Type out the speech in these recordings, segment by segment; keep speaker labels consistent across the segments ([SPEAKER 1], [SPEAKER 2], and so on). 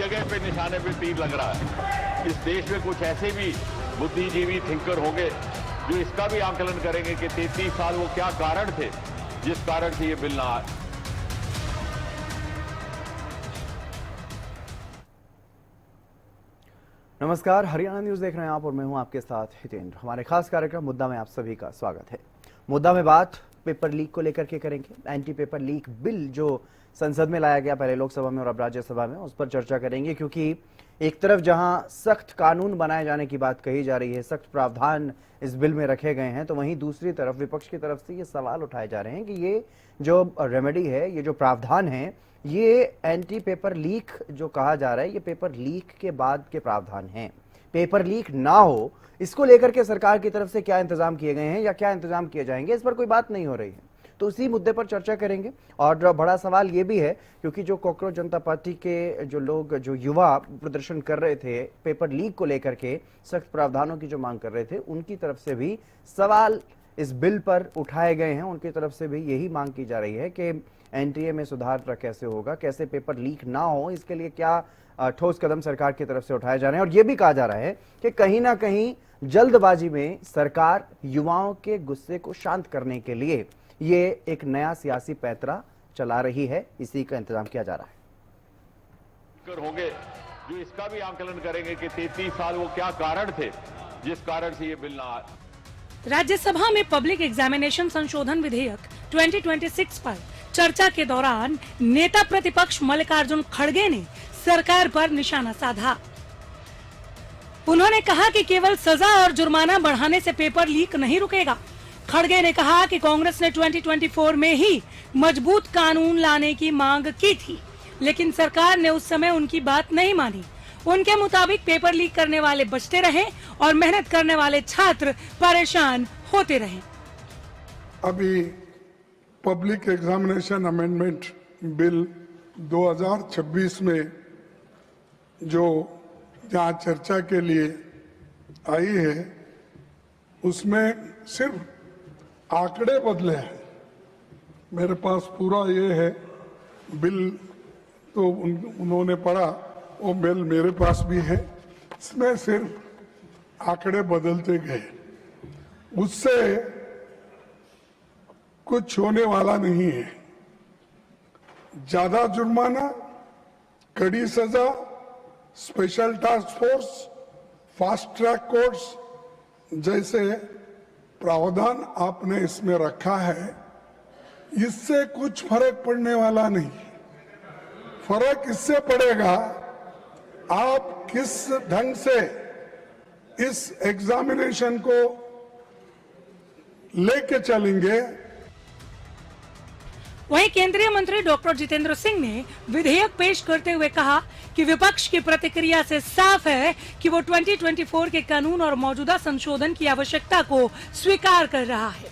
[SPEAKER 1] जगह पे निशाने पे तीर लग रहा है। इस देश में कुछ ऐसे भी बुद्धिजीवी थिंकर होंगे जो इसका भी आकलन करेंगे कि 33 साल वो क्या कारण थे जिस कारण से ये बिल ना आए।
[SPEAKER 2] नमस्कार, हरियाणा न्यूज देख रहे हैं आप और मैं हूं आपके साथ हितेंद्र। हमारे खास कार्यक्रम मुद्दा में आप सभी का स्वागत है। मुद्दा में बात पेपर लीक को लेकर के करेंगे। एंटी पेपर लीक बिल जो संसद में लाया गया, पहले लोकसभा में और अब राज्यसभा में, उस पर चर्चा करेंगे, क्योंकि एक तरफ जहां सख्त कानून बनाए जाने की बात कही जा रही है, सख्त प्रावधान इस बिल में रखे गए हैं, तो वहीं दूसरी तरफ विपक्ष की तरफ से ये सवाल उठाए जा रहे हैं कि ये जो रेमेडी है, ये जो प्रावधान है, ये एंटी पेपर लीक जो कहा जा रहा है, ये पेपर लीक के बाद के प्रावधान हैं। पेपर लीक ना हो, इसको लेकर के सरकार की तरफ से क्या इंतजाम किए गए हैं या क्या इंतजाम किए जाएंगे, इस पर कोई बात नहीं हो रही है। तो उसी मुद्दे पर चर्चा करेंगे। और बड़ा सवाल ये भी है, क्योंकि जो कॉकरोच जनता पार्टी के जो लोग, जो युवा प्रदर्शन कर रहे थे पेपर लीक को लेकर के, सख्त प्रावधानों की जो मांग कर रहे थे, उनकी तरफ से भी सवाल इस बिल पर उठाए गए हैं। उनकी तरफ से भी यही मांग की जा रही है कि एनटीए में सुधार कैसे होगा, कैसे पेपर लीक ना हो, इसके लिए क्या ठोस कदम सरकार की तरफ से उठाए जा रहे हैं। और यह भी कहा जा रहा है कि कहीं ना कहीं जल्दबाजी में सरकार युवाओं के गुस्से को शांत करने के लिए ये एक नया सियासी पैंतरा चला रही है, इसी का इंतजाम किया जा रहा है।
[SPEAKER 1] होंगे जो इसका भी आकलन करेंगे कि 33 साल वो क्या कारण थे जिस कारण से ये बिल ना आए।
[SPEAKER 3] राज्यसभा में पब्लिक एग्जामिनेशन संशोधन विधेयक 2026 पर चर्चा के दौरान नेता प्रतिपक्ष मल्लिकार्जुन खड़गे ने सरकार पर निशाना साधा। उन्होंने कहा कि केवल सजा और जुर्माना बढ़ाने से पेपर लीक नहीं रुकेगा। खड़गे ने कहा कि कांग्रेस ने 2024 में ही मजबूत कानून लाने की मांग की थी, लेकिन सरकार ने उस समय उनकी बात नहीं मानी। उनके मुताबिक पेपर लीक करने वाले बचते रहे और मेहनत करने वाले छात्र परेशान होते रहे।
[SPEAKER 4] अभी पब्लिक एग्जामिनेशन अमेंडमेंट बिल 2026 में जो जहाँ चर्चा के लिए आई है, उसमें सिर्फ आंकड़े बदले हैं। मेरे पास पूरा ये है बिल, तो उन्होंने पढ़ा, वो बिल मेरे पास भी है। इसमें सिर्फ आंकड़े बदलते गए, उससे कुछ होने वाला नहीं है। ज्यादा जुर्माना, कड़ी सजा, special task force, fast track courts जैसे प्रावधान आपने इसमें रखा है, इससे कुछ फर्क पड़ने वाला नहीं। फर्क इससे पड़ेगा आप किस ढंग से इस एग्जामिनेशन को लेके चलेंगे।
[SPEAKER 3] वहीं केंद्रीय मंत्री डॉक्टर जितेंद्र सिंह ने विधेयक पेश करते हुए कहा कि विपक्ष की प्रतिक्रिया से साफ है कि वो 2024 के कानून और मौजूदा संशोधन की आवश्यकता को स्वीकार कर रहा है।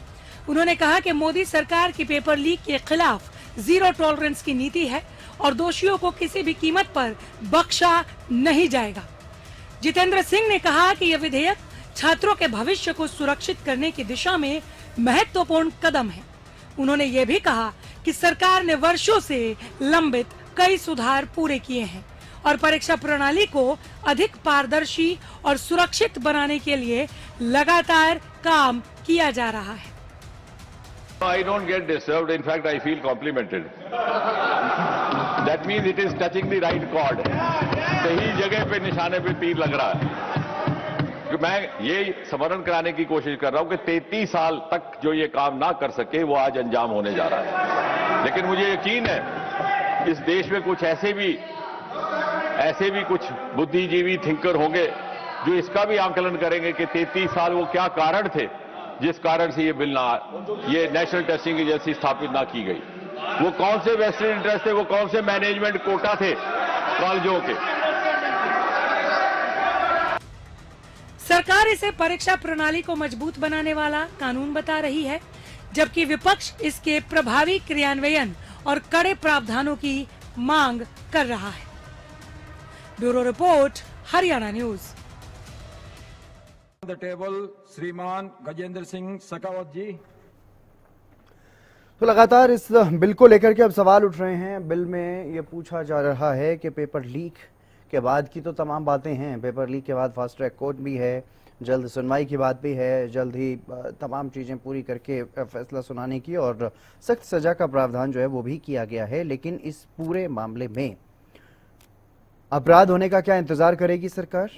[SPEAKER 3] उन्होंने कहा कि मोदी सरकार की पेपर लीक के खिलाफ जीरो टॉलरेंस की नीति है और दोषियों को किसी भी कीमत पर बख्शा नहीं जाएगा। जितेंद्र सिंह ने कहा कि यह विधेयक छात्रों के भविष्य को सुरक्षित करने की दिशा में महत्वपूर्ण कदम है। उन्होंने ये भी कहा कि सरकार ने वर्षों से लंबित कई सुधार पूरे किए हैं और परीक्षा प्रणाली को अधिक पारदर्शी और सुरक्षित बनाने के लिए लगातार काम किया जा रहा है।
[SPEAKER 1] I don't get disturbed. In fact, I feel complimented. That means it is touching the right chord. सही जगह पे निशाने पे तीर लग रहा है। मैं ये स्मरण कराने की कोशिश कर रहा हूं कि 33 साल तक जो ये काम ना कर सके वो आज अंजाम होने जा रहा है। लेकिन मुझे यकीन है इस देश में कुछ ऐसे भी कुछ बुद्धिजीवी थिंकर होंगे जो इसका भी आकलन करेंगे कि 33 साल वो क्या कारण थे जिस कारण से ये नेशनल टेस्टिंग एजेंसी स्थापित ना की गई। वो कौन से वेस्टेड इंटरेस्ट थे, वो कौन से मैनेजमेंट कोटा थे कॉलेजों के।
[SPEAKER 3] सरकार इसे परीक्षा प्रणाली को मजबूत बनाने वाला कानून बता रही है, जबकि विपक्ष इसके प्रभावी क्रियान्वयन और कड़े प्रावधानों की मांग कर रहा है। Bureau report, Haryana news.
[SPEAKER 5] The table श्रीमान गजेंद्र सिंह शेखावत जी।
[SPEAKER 2] तो लगातार इस बिल को लेकर के अब सवाल उठ रहे हैं। बिल में ये पूछा जा रहा है कि पेपर लीक के बाद की तो तमाम बातें हैं, पेपर लीक के बाद फास्ट ट्रैक कोर्ट भी है, जल्द सुनवाई की बात भी है, जल्द ही तमाम चीज़ें पूरी करके फैसला सुनाने की और सख्त सज़ा का प्रावधान जो है वो भी किया गया है। लेकिन इस पूरे मामले में अपराध होने का क्या इंतज़ार करेगी सरकार?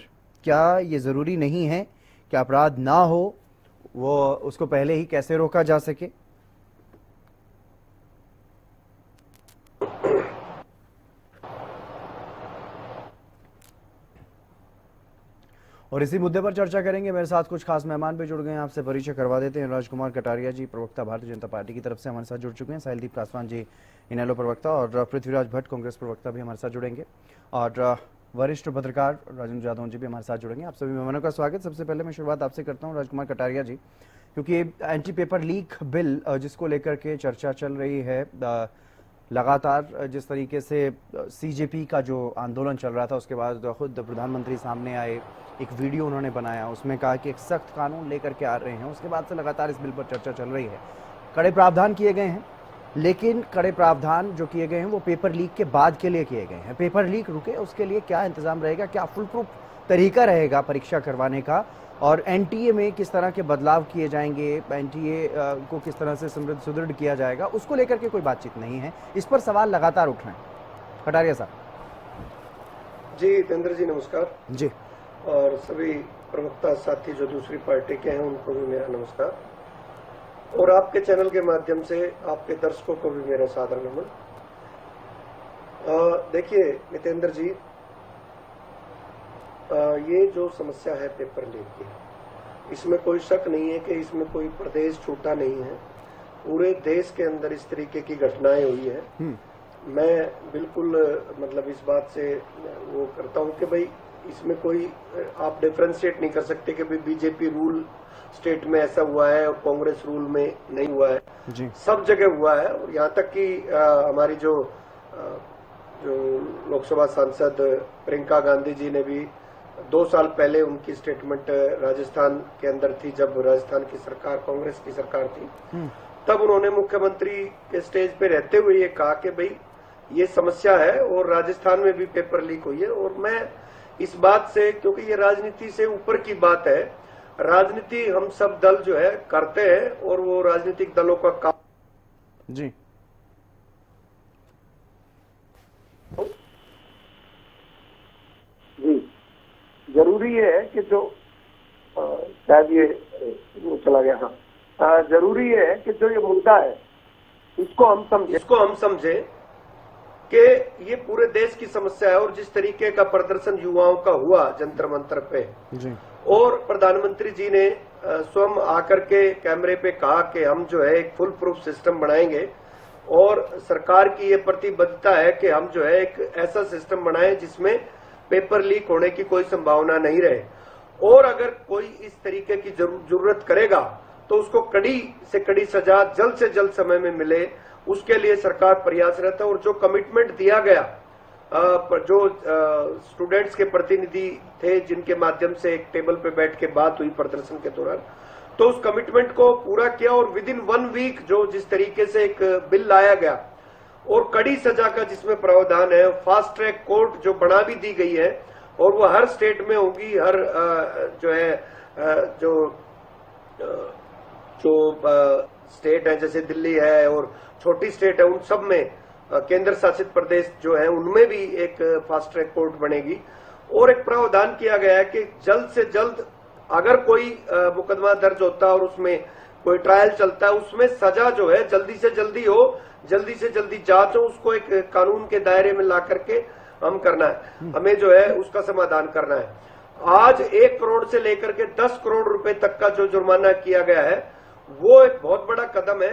[SPEAKER 2] क्या ये ज़रूरी नहीं है कि अपराध ना हो, वो उसको पहले ही कैसे रोका जा सके? और इसी मुद्दे पर चर्चा करेंगे। मेरे साथ कुछ खास मेहमान भी जुड़ गए हैं, आपसे परिचय करवा देते हैं। राजकुमार कटारिया जी, प्रवक्ता भारतीय जनता पार्टी की तरफ से हमारे साथ जुड़ चुके हैं। साहिलदीप पासवान जी, इनेलो प्रवक्ता, और पृथ्वीराज भट्ट, कांग्रेस प्रवक्ता भी हमारे साथ जुड़ेंगे, और वरिष्ठ पत्रकार राजेंद्र जादव जी भी हमारे साथ जुड़ेंगे। आप सभी मेहमानों का स्वागत। सबसे पहले मैं शुरुआत आपसे करता हूँ राजकुमार कटारिया जी, क्योंकि एंटी पेपर लीक बिल जिसको लेकर के चर्चा चल रही है लगातार, जिस तरीके से सीजेपी का जो आंदोलन चल रहा था उसके बाद खुद प्रधानमंत्री सामने आए, एक वीडियो उन्होंने बनाया, उसमें कहा कि एक सख्त कानून लेकर के आ रहे हैं। उसके बाद से लगातार इस बिल पर चर्चा चल रही है। कड़े प्रावधान किए गए हैं, लेकिन कड़े प्रावधान जो किए गए हैं वो पेपर लीक के बाद के लिए किए गए हैं। पेपर लीक रुके उसके लिए क्या इंतजाम रहेगा, क्या फुल प्रूफ तरीका रहेगा परीक्षा करवाने का, और एनटीए में किस तरह के बदलाव किए जाएंगे, एनटीए को किस तरह से सुदृढ़ किया जाएगा, उसको लेकर के कोई बातचीत नहीं है। इस पर सवाल लगातार उठ रहे हैं। कटारिया साहब
[SPEAKER 6] जी। हितेंद्र जी नमस्कार
[SPEAKER 2] जी,
[SPEAKER 6] और सभी प्रवक्ता साथी जो दूसरी पार्टी के हैं उनको भी मेरा नमस्कार, और आपके चैनल के माध्यम से आपके दर्शकों को भी मेरा सादर नमन। देखिए हितेंद्र जी, ये जो समस्या है पेपर लीक की, इसमें कोई शक नहीं है कि इसमें कोई प्रदेश छूटा नहीं है। पूरे देश के अंदर इस तरीके की घटनाएं हुई है। मैं बिल्कुल मतलब इस बात से वो करता हूं कि भाई इसमें कोई आप डिफरेंशिएट नहीं कर सकते कि भाई बीजेपी रूल स्टेट में ऐसा हुआ है और कांग्रेस रूल में नहीं हुआ है
[SPEAKER 2] जी।
[SPEAKER 6] सब जगह हुआ है। और यहाँ तक कि हमारी जो लोकसभा सांसद प्रियंका गांधी जी ने भी 2 साल पहले उनकी स्टेटमेंट राजस्थान के अंदर थी, जब राजस्थान की सरकार कांग्रेस की सरकार थी, तब उन्होंने मुख्यमंत्री के स्टेज पे रहते हुए ये कहा कि भाई ये समस्या है और राजस्थान में भी पेपर लीक हुई है। और मैं इस बात से, क्योंकि ये राजनीति से ऊपर की बात है, राजनीति हम सब दल जो है करते हैं और वो राजनीतिक दलों का काम
[SPEAKER 2] जी
[SPEAKER 6] जी जरूरी है कि जो शायद ये चला गया, हाँ, जरूरी है कि जो ये मुद्दा है इसको हम समझे कि ये पूरे देश की समस्या है। और जिस तरीके का प्रदर्शन युवाओं का हुआ जंतर मंतर पे
[SPEAKER 2] जी,
[SPEAKER 6] और प्रधानमंत्री जी ने स्वयं आकर के कैमरे पे कहा कि हम जो है एक फुल प्रूफ सिस्टम बनाएंगे, और सरकार की ये प्रतिबद्धता है कि हम जो है एक ऐसा सिस्टम बनाएं जिसमें पेपर लीक होने की कोई संभावना नहीं रहे, और अगर कोई इस तरीके की जरूरत करेगा तो उसको कड़ी से कड़ी सजा जल्द से जल्द समय में मिले, उसके लिए सरकार प्रयासरत है। और जो कमिटमेंट दिया गया, जो स्टूडेंट्स के प्रतिनिधि थे जिनके माध्यम से एक टेबल पे बैठ के बात हुई प्रदर्शन के दौरान, तो उस कमिटमेंट को पूरा किया। और विद इन 1 वीक जो जिस तरीके से एक बिल लाया गया और कड़ी सजा का जिसमें प्रावधान है, फास्ट ट्रैक कोर्ट जो बना भी दी गई है, और वो हर स्टेट में होगी, हर जो है जो स्टेट है जैसे दिल्ली है और छोटी स्टेट है, उन सब में केंद्र शासित प्रदेश जो है उनमें भी एक फास्ट ट्रैक कोर्ट बनेगी। और एक प्रावधान किया गया है कि जल्द से जल्द अगर कोई मुकदमा दर्ज होता है और उसमें कोई ट्रायल चलता है, उसमें सजा जो है जल्दी से जल्दी हो, जल्दी से जल्दी जांच हो, उसको एक कानून के दायरे में ला करके हम करना है, हमें जो है उसका समाधान करना है। आज 1 करोड़ से लेकर के 10 करोड़ रुपए तक का जो जुर्माना किया गया है वो एक बहुत बड़ा कदम है,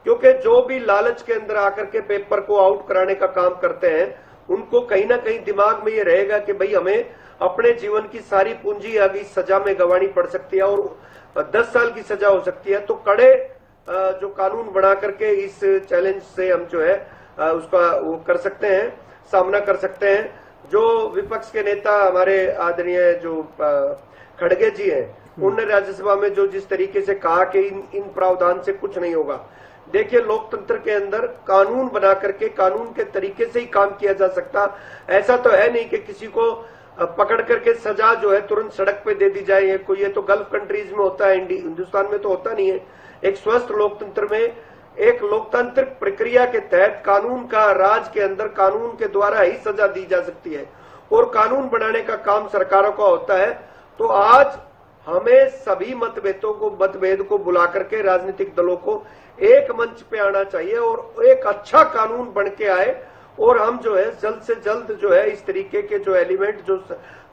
[SPEAKER 6] क्योंकि जो भी लालच के अंदर आकर के पेपर को आउट कराने का काम करते हैं, उनको कहीं ना कहीं दिमाग में ये रहेगा कि भाई हमें अपने जीवन की सारी पूंजी आगे सजा में गंवानी पड़ सकती है और 10 साल की सजा हो सकती है। तो कड़े जो कानून बना करके इस चैलेंज से हम जो है उसका वो कर सकते हैं, सामना कर सकते हैं। जो विपक्ष के नेता हमारे आदरणीय जो खड़गे जी हैं, उन्होंने राज्यसभा में जो जिस तरीके से कहा कि इन प्रावधान से कुछ नहीं होगा, देखिए, लोकतंत्र के अंदर कानून बना करके कानून के तरीके से ही काम किया जा सकता। ऐसा तो है नहीं कि किसी को पकड़ करके सजा जो है तुरंत सड़क पे दे दी जाए। ये तो गल्फ कंट्रीज में होता है, हिंदुस्तान में तो होता नहीं है। एक स्वस्थ लोकतंत्र में एक लोकतांत्रिक प्रक्रिया के तहत कानून का राज के अंदर कानून के द्वारा ही सजा दी जा सकती है और कानून बनाने का काम सरकारों का होता है। तो आज हमें सभी मतभेद को बुला करके राजनीतिक दलों को एक मंच पे आना चाहिए और एक अच्छा कानून बन के आए और हम जो है जल्द से जल्द जो है इस तरीके के जो एलिमेंट जो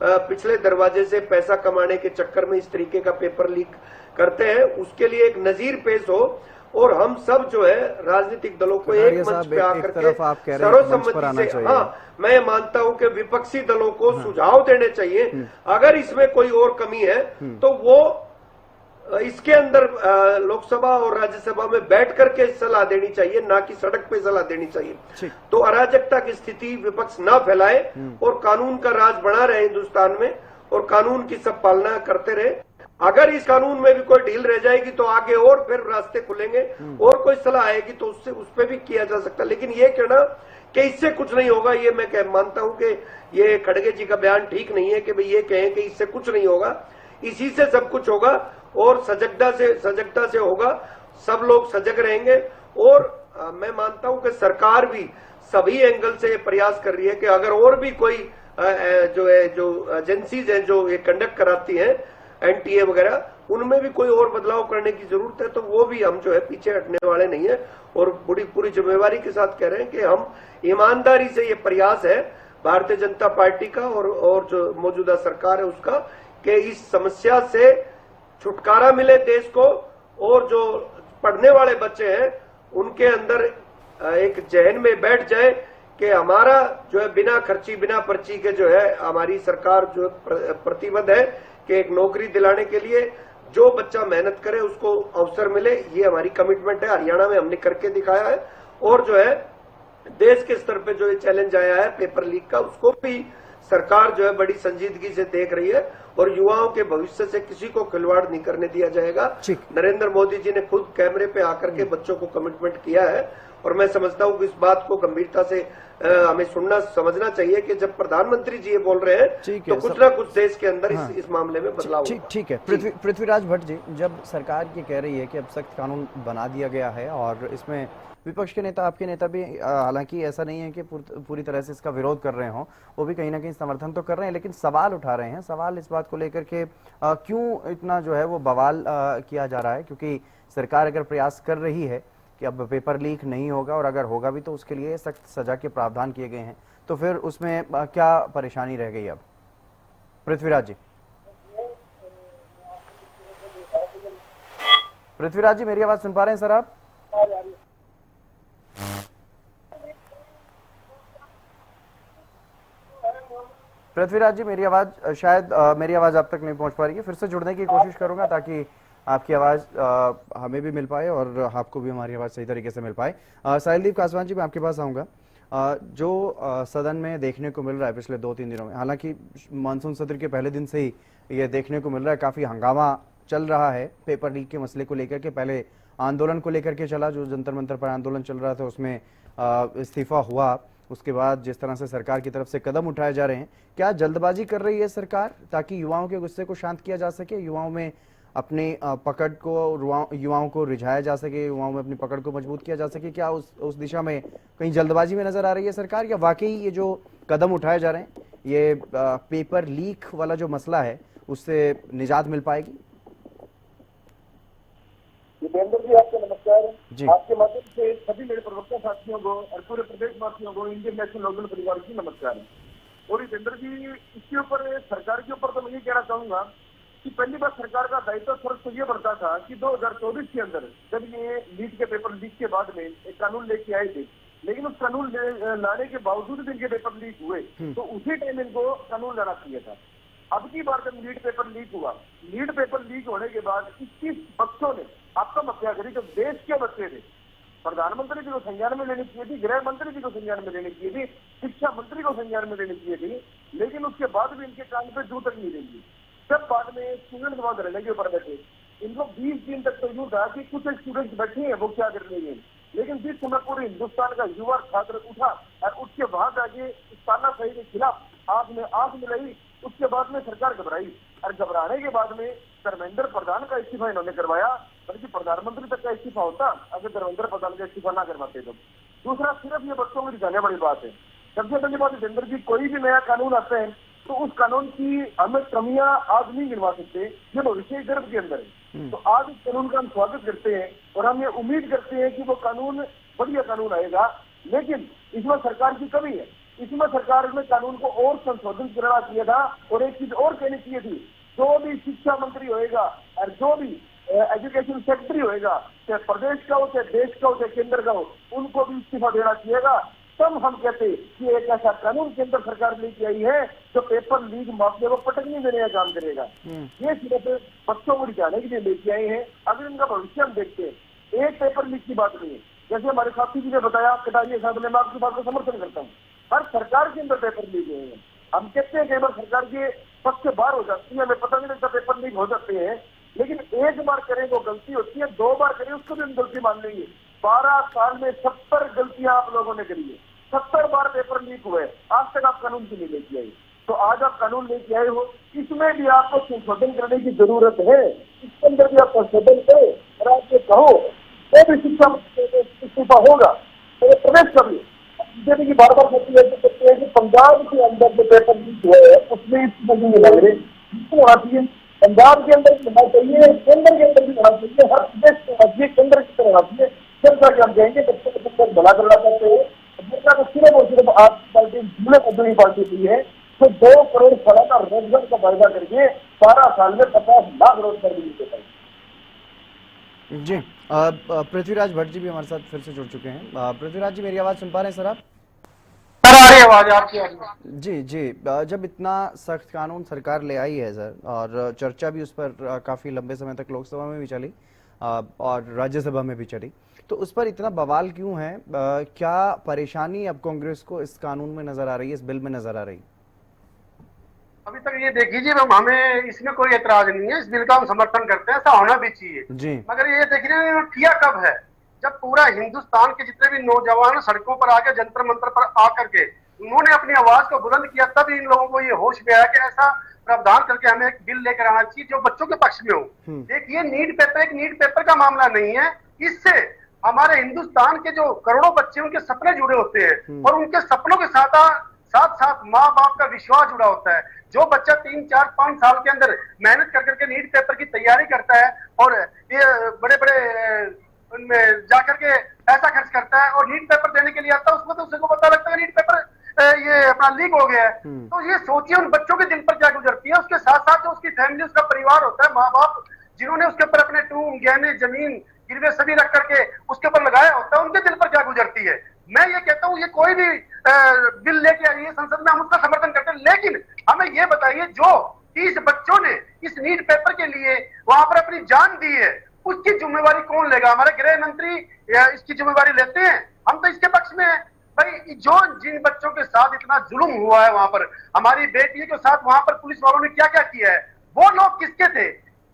[SPEAKER 6] पिछले दरवाजे से पैसा कमाने के चक्कर में इस तरीके का पेपर लीक करते हैं, उसके लिए एक नजीर पेश हो और हम सब जो है राजनीतिक दलों को एक मंच पे आकर के सर्वसम्मति से, हाँ, मैं मानता हूं कि विपक्षी दलों को सुझाव देने चाहिए। अगर इसमें कोई और कमी है तो वो इसके अंदर लोकसभा और राज्यसभा में बैठ करके सलाह देनी चाहिए, ना कि सड़क पे सलाह देनी चाहिए। तो अराजकता की स्थिति विपक्ष ना फैलाए और कानून का राज बना रहे हिंदुस्तान में और कानून की सब पालना करते रहे। अगर इस कानून में भी कोई ढील रह जाएगी तो आगे और फिर रास्ते खुलेंगे और कोई सलाह आएगी तो उससे उस पर भी किया जा सकता। लेकिन ये कहना कि इससे कुछ नहीं होगा, ये मैं मानता हूं कि ये खड़गे जी का बयान ठीक नहीं है कि भाई ये कहें कि इससे कुछ नहीं होगा। इसी से सब कुछ होगा और सजगता से होगा। सब लोग सजग रहेंगे और मैं मानता हूं कि सरकार भी सभी एंगल से प्रयास कर रही है कि अगर और भी कोई जो एजेंसीज है जो ये कंडक्ट कराती हैं एनटीए वगैरह, उनमें भी कोई और बदलाव करने की जरूरत है तो वो भी हम जो है पीछे हटने वाले नहीं है और पूरी जिम्मेवारी के साथ कह रहे हैं कि हम ईमानदारी से ये प्रयास है भारतीय जनता पार्टी का और जो मौजूदा सरकार है उसका कि इस समस्या से छुटकारा मिले देश को और जो पढ़ने वाले बच्चे हैं उनके अंदर एक जहन में बैठ जाए कि हमारा जो है बिना खर्ची बिना पर्ची के जो है हमारी सरकार जो प्रतिबद्ध है कि एक नौकरी दिलाने के लिए जो बच्चा मेहनत करे उसको अवसर मिले। ये हमारी कमिटमेंट है, हरियाणा में हमने करके दिखाया है और जो है देश के स्तर पे जो ये चैलेंज आया है पेपर लीक का उसको भी सरकार जो है बड़ी संजीदगी से देख रही है और युवाओं के भविष्य से किसी को खिलवाड़ नहीं करने दिया जाएगा। नरेंद्र मोदी जी ने खुद कैमरे पे आकर के बच्चों को कमिटमेंट किया है और मैं समझता हूं कि इस बात को गंभीरता से हमें समझना चाहिए कि जब प्रधानमंत्री जी ये बोल रहे हैं तो कुछ ना कुछ देश के अंदर इस मामले में बदलाव होगा।
[SPEAKER 2] ठीक है। पृथ्वीराज भट्ट जी, जब सरकार ये कह रही है कि अब सख्त कानून बना दिया गया है और इसमें विपक्ष के नेता, आपके नेता भी, हालांकि ऐसा नहीं है कि पूरी तरह से इसका विरोध कर रहे हों, वो भी कहीं ना कहीं समर्थन तो कर रहे हैं, लेकिन सवाल उठा रहे हैं। सवाल इस बात को लेकर के क्यों इतना जो है वो बवाल किया जा रहा है, क्योंकि सरकार अगर प्रयास कर रही है कि अब पेपर लीक नहीं होगा और अगर होगा भी तो उसके लिए सख्त सजा के प्रावधान किए गए हैं, तो फिर उसमें क्या परेशानी रह गई अब? पृथ्वीराज जी, मेरी आवाज सुन पा रहे हैं सर आप? पृथ्वीराज जी, मेरी आवाज शायद मेरी आवाज आप तक नहीं पहुंच पा रही है। फिर से जुड़ने की कोशिश करूंगा ताकि आपकी आवाज हमें भी मिल पाए और आपको भी हमारी आवाज सही तरीके से मिल पाए। साहिलदीप कासवान जी, मैं आपके पास आऊंगा। जो सदन में देखने को मिल रहा है पिछले 2-3 दिनों में, हालांकि मानसून सत्र के पहले दिन से ही ये देखने को मिल रहा है, काफी हंगामा चल रहा है पेपर लीक के मसले को लेकर के। पहले आंदोलन को लेकर के चला, जो जंतर मंतर पर आंदोलन चल रहा था उसमें इस्तीफा हुआ, उसके बाद जिस तरह से सरकार की तरफ से कदम उठाए जा रहे हैं, क्या जल्दबाजी कर रही है सरकार ताकि युवाओं के गुस्से को शांत किया जा सके, युवाओं में अपनी पकड़ को, युवाओं को रिझाया जा सके, युवाओं में अपनी पकड़ को मजबूत किया जा सके? क्या उस दिशा में कहीं जल्दबाजी में नजर आ रही है सरकार, या वाकई ये जो कदम उठाए जा रहे हैं, ये पेपर लीक वाला जो मसला है उससे निजात मिल पाएगी?
[SPEAKER 7] जितेंद्र जी, आपको नमस्कार
[SPEAKER 2] जी।
[SPEAKER 7] आपके माध्यम से सभी मेरे प्रवक्ता साथियों को और पूरे प्रदेश वासियों को, इंडियन नेशनल लोकदल परिवार की नमस्कार। और जितेंद्र जी, इसके ऊपर सरकार के ऊपर तो मैं ये कहना चाहूंगा कि पहली बार सरकार का दायित्व फर्ज तो ये बढ़ता था कि 2024 के अंदर जब ये लीक के पेपर लीक के बाद में एक कानून लेके आए थे, लेकिन उस कानून लाने के बावजूद भी इनके पेपर लीक हुए, तो उसी टाइम इनको कानून लाना चाहिए था। अब की बार जब लीड पेपर लीक हुआ, लीड पेपर लीक होने के बाद 21 बच्चों ने आत्महत्या करी, जो देश के बच्चे थे। प्रधानमंत्री जी को संज्ञान में लेनी चाहिए थी, गृह मंत्री जी को संज्ञान में लेनी चाहिए थी, शिक्षा मंत्री को संज्ञान में लेनी चाहिए थी, लेकिन उसके बाद भी इनके कान पे जू तक नहीं रहेगी। जब बाद में स्टूडेंट वहां धरने के ऊपर बैठे, इनको 20 दिन तक तो यूं था कि कुछ स्टूडेंट्स बैठे हैं वो क्या कर लेंगे, लेकिन जिस समय पूरे हिंदुस्तान का युवा छात्र उठा और उठ के वहां जाके इस तानाशाही के खिलाफ आंख मिलाई, उसके बाद में सरकार घबराई और घबराने के बाद में धर्मेंद्र प्रधान का इस्तीफा इन्होंने करवाया, बल्कि प्रधानमंत्री तक का इस्तीफा होता अगर धर्मेंद्र प्रधान का इस्तीफा ना करवाते तो। दूसरा, सिर्फ ये बच्चों को दिखाने वाली बात है। सबसे पहली बात जितेंद्र जी, कोई भी नया कानून आता है तो उस कानून की हमें कमियां आज नहीं गिनवा सकते, ये भविष्य गर्भ के अंदर है। तो आज इस कानून का हम स्वागत करते हैं और हम ये उम्मीद करते हैं कि वो कानून बढ़िया कानून आएगा, लेकिन इसमें सरकार की कमी है। इसमें सरकार ने कानून को और संशोधन करना चाहिए था और एक चीज और कहनी चाहिए थी, जो भी शिक्षा मंत्री होएगा और जो भी एजुकेशन सेक्रेटरी होएगा, चाहे प्रदेश का हो, चाहे देश का हो, चाहे केंद्र का हो, उनको भी इस्तीफा देना चाहिएगा। तब हम कहते कि एक ऐसा कानून केंद्र सरकार लेके आई है जो पेपर लीक माफिया को पटकने देने का काम करेगा। ये सिर्फ बच्चों को दिखाने के लिए लेके आए हैं। अगर इनका भविष्य हम देखते हैं, एक पेपर लीक की बात नहीं है। जैसे हमारे साथी जी ने बताया, कटारिया साहब ने, मैं आपकी बात को समर्थन करता हूँ। हर सरकार के अंदर पेपर लीक हुए हैं। हम कहते हैं कई बार सरकार के पक्ष से बाहर हो जाती है, हमें पता नहीं लगता पेपर लीक हो जाते हैं, लेकिन एक बार करें वो गलती होती है, 2 बार करें उसको भी हम गलती मान लेंगे। 12 साल में 70 गलतियां आप लोगों ने करी है, 70 बार पेपर लीक हुए, आज तक आप कानून क्यों नहीं लेके आए? तो आज आप कानून लेके आए हो, इसमें भी आपको संशोधन करने की जरूरत है। इसके अंदर भी आप संशोधन करो और आप ये कहो तो भी शिक्षा इस्तीफा होगा। तो प्रदेश का भी बीजेपी की बार बार कहती है कि पंजाब के अंदर जो पेपर लीक हुए हैं उसमें इस्तीफा नहीं लग रहे, होना चाहिए। पंजाब के अंदर भी होना चाहिए, केंद्र के अंदर भी होना चाहिए, हर प्रदेश में होना चाहिए, केंद्र की तरह होना चाहिए। जब तक हम जाएंगे बच्चों के अंदर भला करना चाहते हैं, तो सिर्फ और सिर्फ आपकी पार्टी झूले पद्धति पार्टी की है, तो 2 करोड़ सालाना रोजगार का वायदा करके 12 साल में 50 लाख रोजगार भी देते हैं।
[SPEAKER 2] जी, पृथ्वीराज भट्ट जी भी हमारे साथ फिर से जुड़ चुके हैं। पृथ्वीराज जी, मेरी आवाज सुन पा रहे हैं सर आप?
[SPEAKER 8] सर आ रही आवाज आपकी?
[SPEAKER 2] जी जी, जब इतना सख्त कानून सरकार ले आई है सर, और चर्चा भी उस पर काफी लंबे समय तक लोकसभा में भी चली और राज्यसभा में भी चली, तो उस पर इतना बवाल क्यों है? क्या परेशानी अब कांग्रेस को इस कानून में नजर आ रही है, इस बिल में नजर आ रही है?
[SPEAKER 8] अभी तक ये देखिए जी, हमें इसमें कोई एतराज नहीं है, इस बिल का हम समर्थन करते हैं, ऐसा होना भी चाहिए जी। मगर ये देखिए इन्होंने किया कब है, जब पूरा हिंदुस्तान के जितने भी नौजवान सड़कों पर आके जंतर मंतर पर आकर के उन्होंने अपनी आवाज को बुलंद किया, तब इन लोगों को ये होश में आया कि ऐसा प्रावधान करके हमें एक बिल लेकर आना चाहिए जो बच्चों के पक्ष में हो। देखिए नीट पेपर एक नीट पेपर का मामला नहीं है, इससे हमारे हिंदुस्तान के जो करोड़ों बच्चे उनके सपने जुड़े होते हैं और उनके सपनों के साथ साथ माँ बाप का विश्वास जुड़ा होता है। जो बच्चा 3, 4, 5 साल के अंदर मेहनत कर करके नीट पेपर की तैयारी करता है और ये बड़े बड़े उनमें जाकर के पैसा खर्च करता है और नीट पेपर देने के लिए आता है, उसमें तो उसको पता लगता है नीट पेपर ये अपना लीक हो गया है। तो ये सोचिए उन बच्चों के दिल पर क्या गुजरती है। उसके साथ साथ जो उसकी फैमिली, उसका परिवार होता है, माँ बाप जिन्होंने उसके ऊपर अपने टूम गहने जमीन गिरवे सभी रख करके उसके ऊपर लगाया होता है, उनके दिल पर क्या गुजरती है। मैं ये कहता हूँ ये कोई भी बिल लेके आई है संसद में, हम उसका समर्थन करते हैं, लेकिन हमें ये बताइए जो 30 बच्चों ने इस नीट पेपर के लिए वहां पर अपनी जान दी है, उसकी जिम्मेवारी कौन लेगा? हमारे गृह मंत्री इसकी जिम्मेवारी लेते हैं? हम तो इसके पक्ष में है भाई। जो जिन बच्चों के साथ इतना जुल्म हुआ है वहां पर, हमारी बेटी के साथ वहां पर पुलिस वालों ने क्या क्या किया है, वो लोग किसके थे?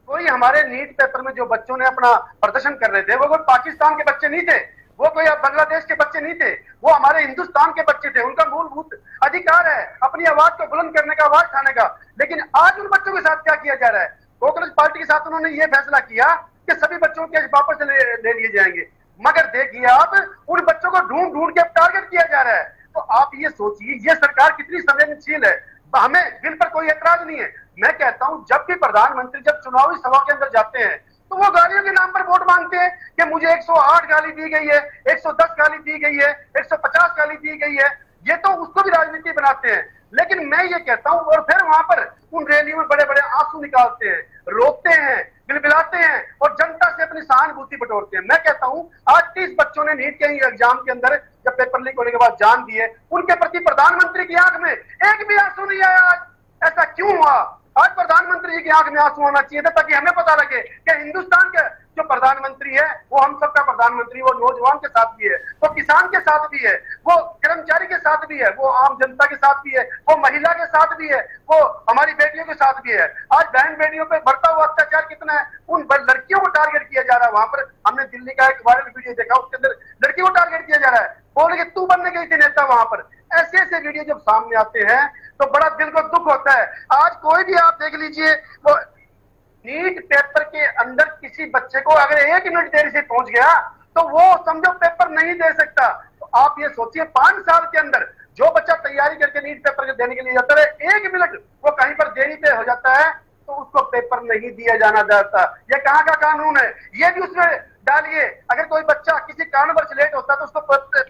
[SPEAKER 8] कोई हमारे नीट पेपर में जो बच्चों ने अपना प्रदर्शन कर रहे थे वो कोई पाकिस्तान के बच्चे नहीं थे, वो कोई बांग्लादेश के बच्चे नहीं थे, वो हमारे हिंदुस्तान के बच्चे थे। उनका मूलभूत अधिकार है अपनी आवाज को बुलंद करने का, आवाज उठाने का। लेकिन आज उन बच्चों के साथ क्या किया जा रहा है? कांग्रेस पार्टी के साथ उन्होंने ये फैसला किया कि सभी बच्चों के वापस ले लिए जाएंगे, मगर देखिए आप उन बच्चों को ढूंढ ढूंढ के टारगेट किया जा रहा है। तो आप ये सोचिए ये सरकार कितनी संवेदनशील है। हमें बिल पर कोई एतराज नहीं है। मैं कहता हूं जब भी प्रधानमंत्री जब चुनावी सभा के अंदर जाते हैं तो वो गालियों के नाम पर वोट मांगते हैं कि मुझे 108 गाली दी गई है, 110 गाली दी गई है, 150 गाली दी गई है। ये तो उसको भी राजनीति बनाते हैं। लेकिन मैं ये कहता हूं, और फिर वहां पर उन रैलियों में बड़े बड़े आंसू निकालते हैं, रोते हैं, बिलबिलाते हैं और जनता से अपनी सहानुभूति बटोरते हैं। मैं कहता हूं आज 30 बच्चों ने नीट के एग्जाम के अंदर जब पेपर लीक होने के बाद जान दी है, उनके प्रति प्रधानमंत्री की आंख में एक भी आंसू नहीं आया। आज ऐसा क्यों हुआ? आज प्रधानमंत्री जी की आंख में आंसू होना चाहिए था ताकि हमें पता लगे कि हिंदुस्तान के जो प्रधानमंत्री है वो हम सबका प्रधानमंत्री, वो नौजवान के साथ भी है, वो किसान के साथ भी है, वो कर्मचारी के साथ भी है, वो आम जनता के साथ भी है, वो महिला के साथ भी है, वो हमारी बेटियों के साथ भी है। आज बहन बेटियों पे बढ़ता हुआ अत्याचार कितना है, उन लड़कियों को टारगेट किया जा रहा है। वहां पर हमने दिल्ली का एक वायरल वीडियो देखा, उसके अंदर लड़कियों को टारगेट किया जा रहा है, बोल के तू बनने गई थी नेता। वहां पर ऐसे ऐसे वीडियो जब सामने आते हैं तो बड़ा दिल को दुख होता है। आज कोई भी आप देख लीजिए, वो नीट पेपर के अंदर किसी बच्चे को अगर 1 मिनट देरी से पहुंच गया तो वो समझो पेपर नहीं दे सकता। तो आप ये सोचिए 5 साल के अंदर जो बच्चा तैयारी करके नीट पेपर देने के लिए जाता है, 1 मिनट वो कहीं पर देरी पे हो जाता है तो उसको पेपर नहीं दिया जाना चाहता। ये कहाँ का कानून है, ये भी उसमें डालिए। अगर कोई बच्चा किसी कारणवश लेट होता है तो उसको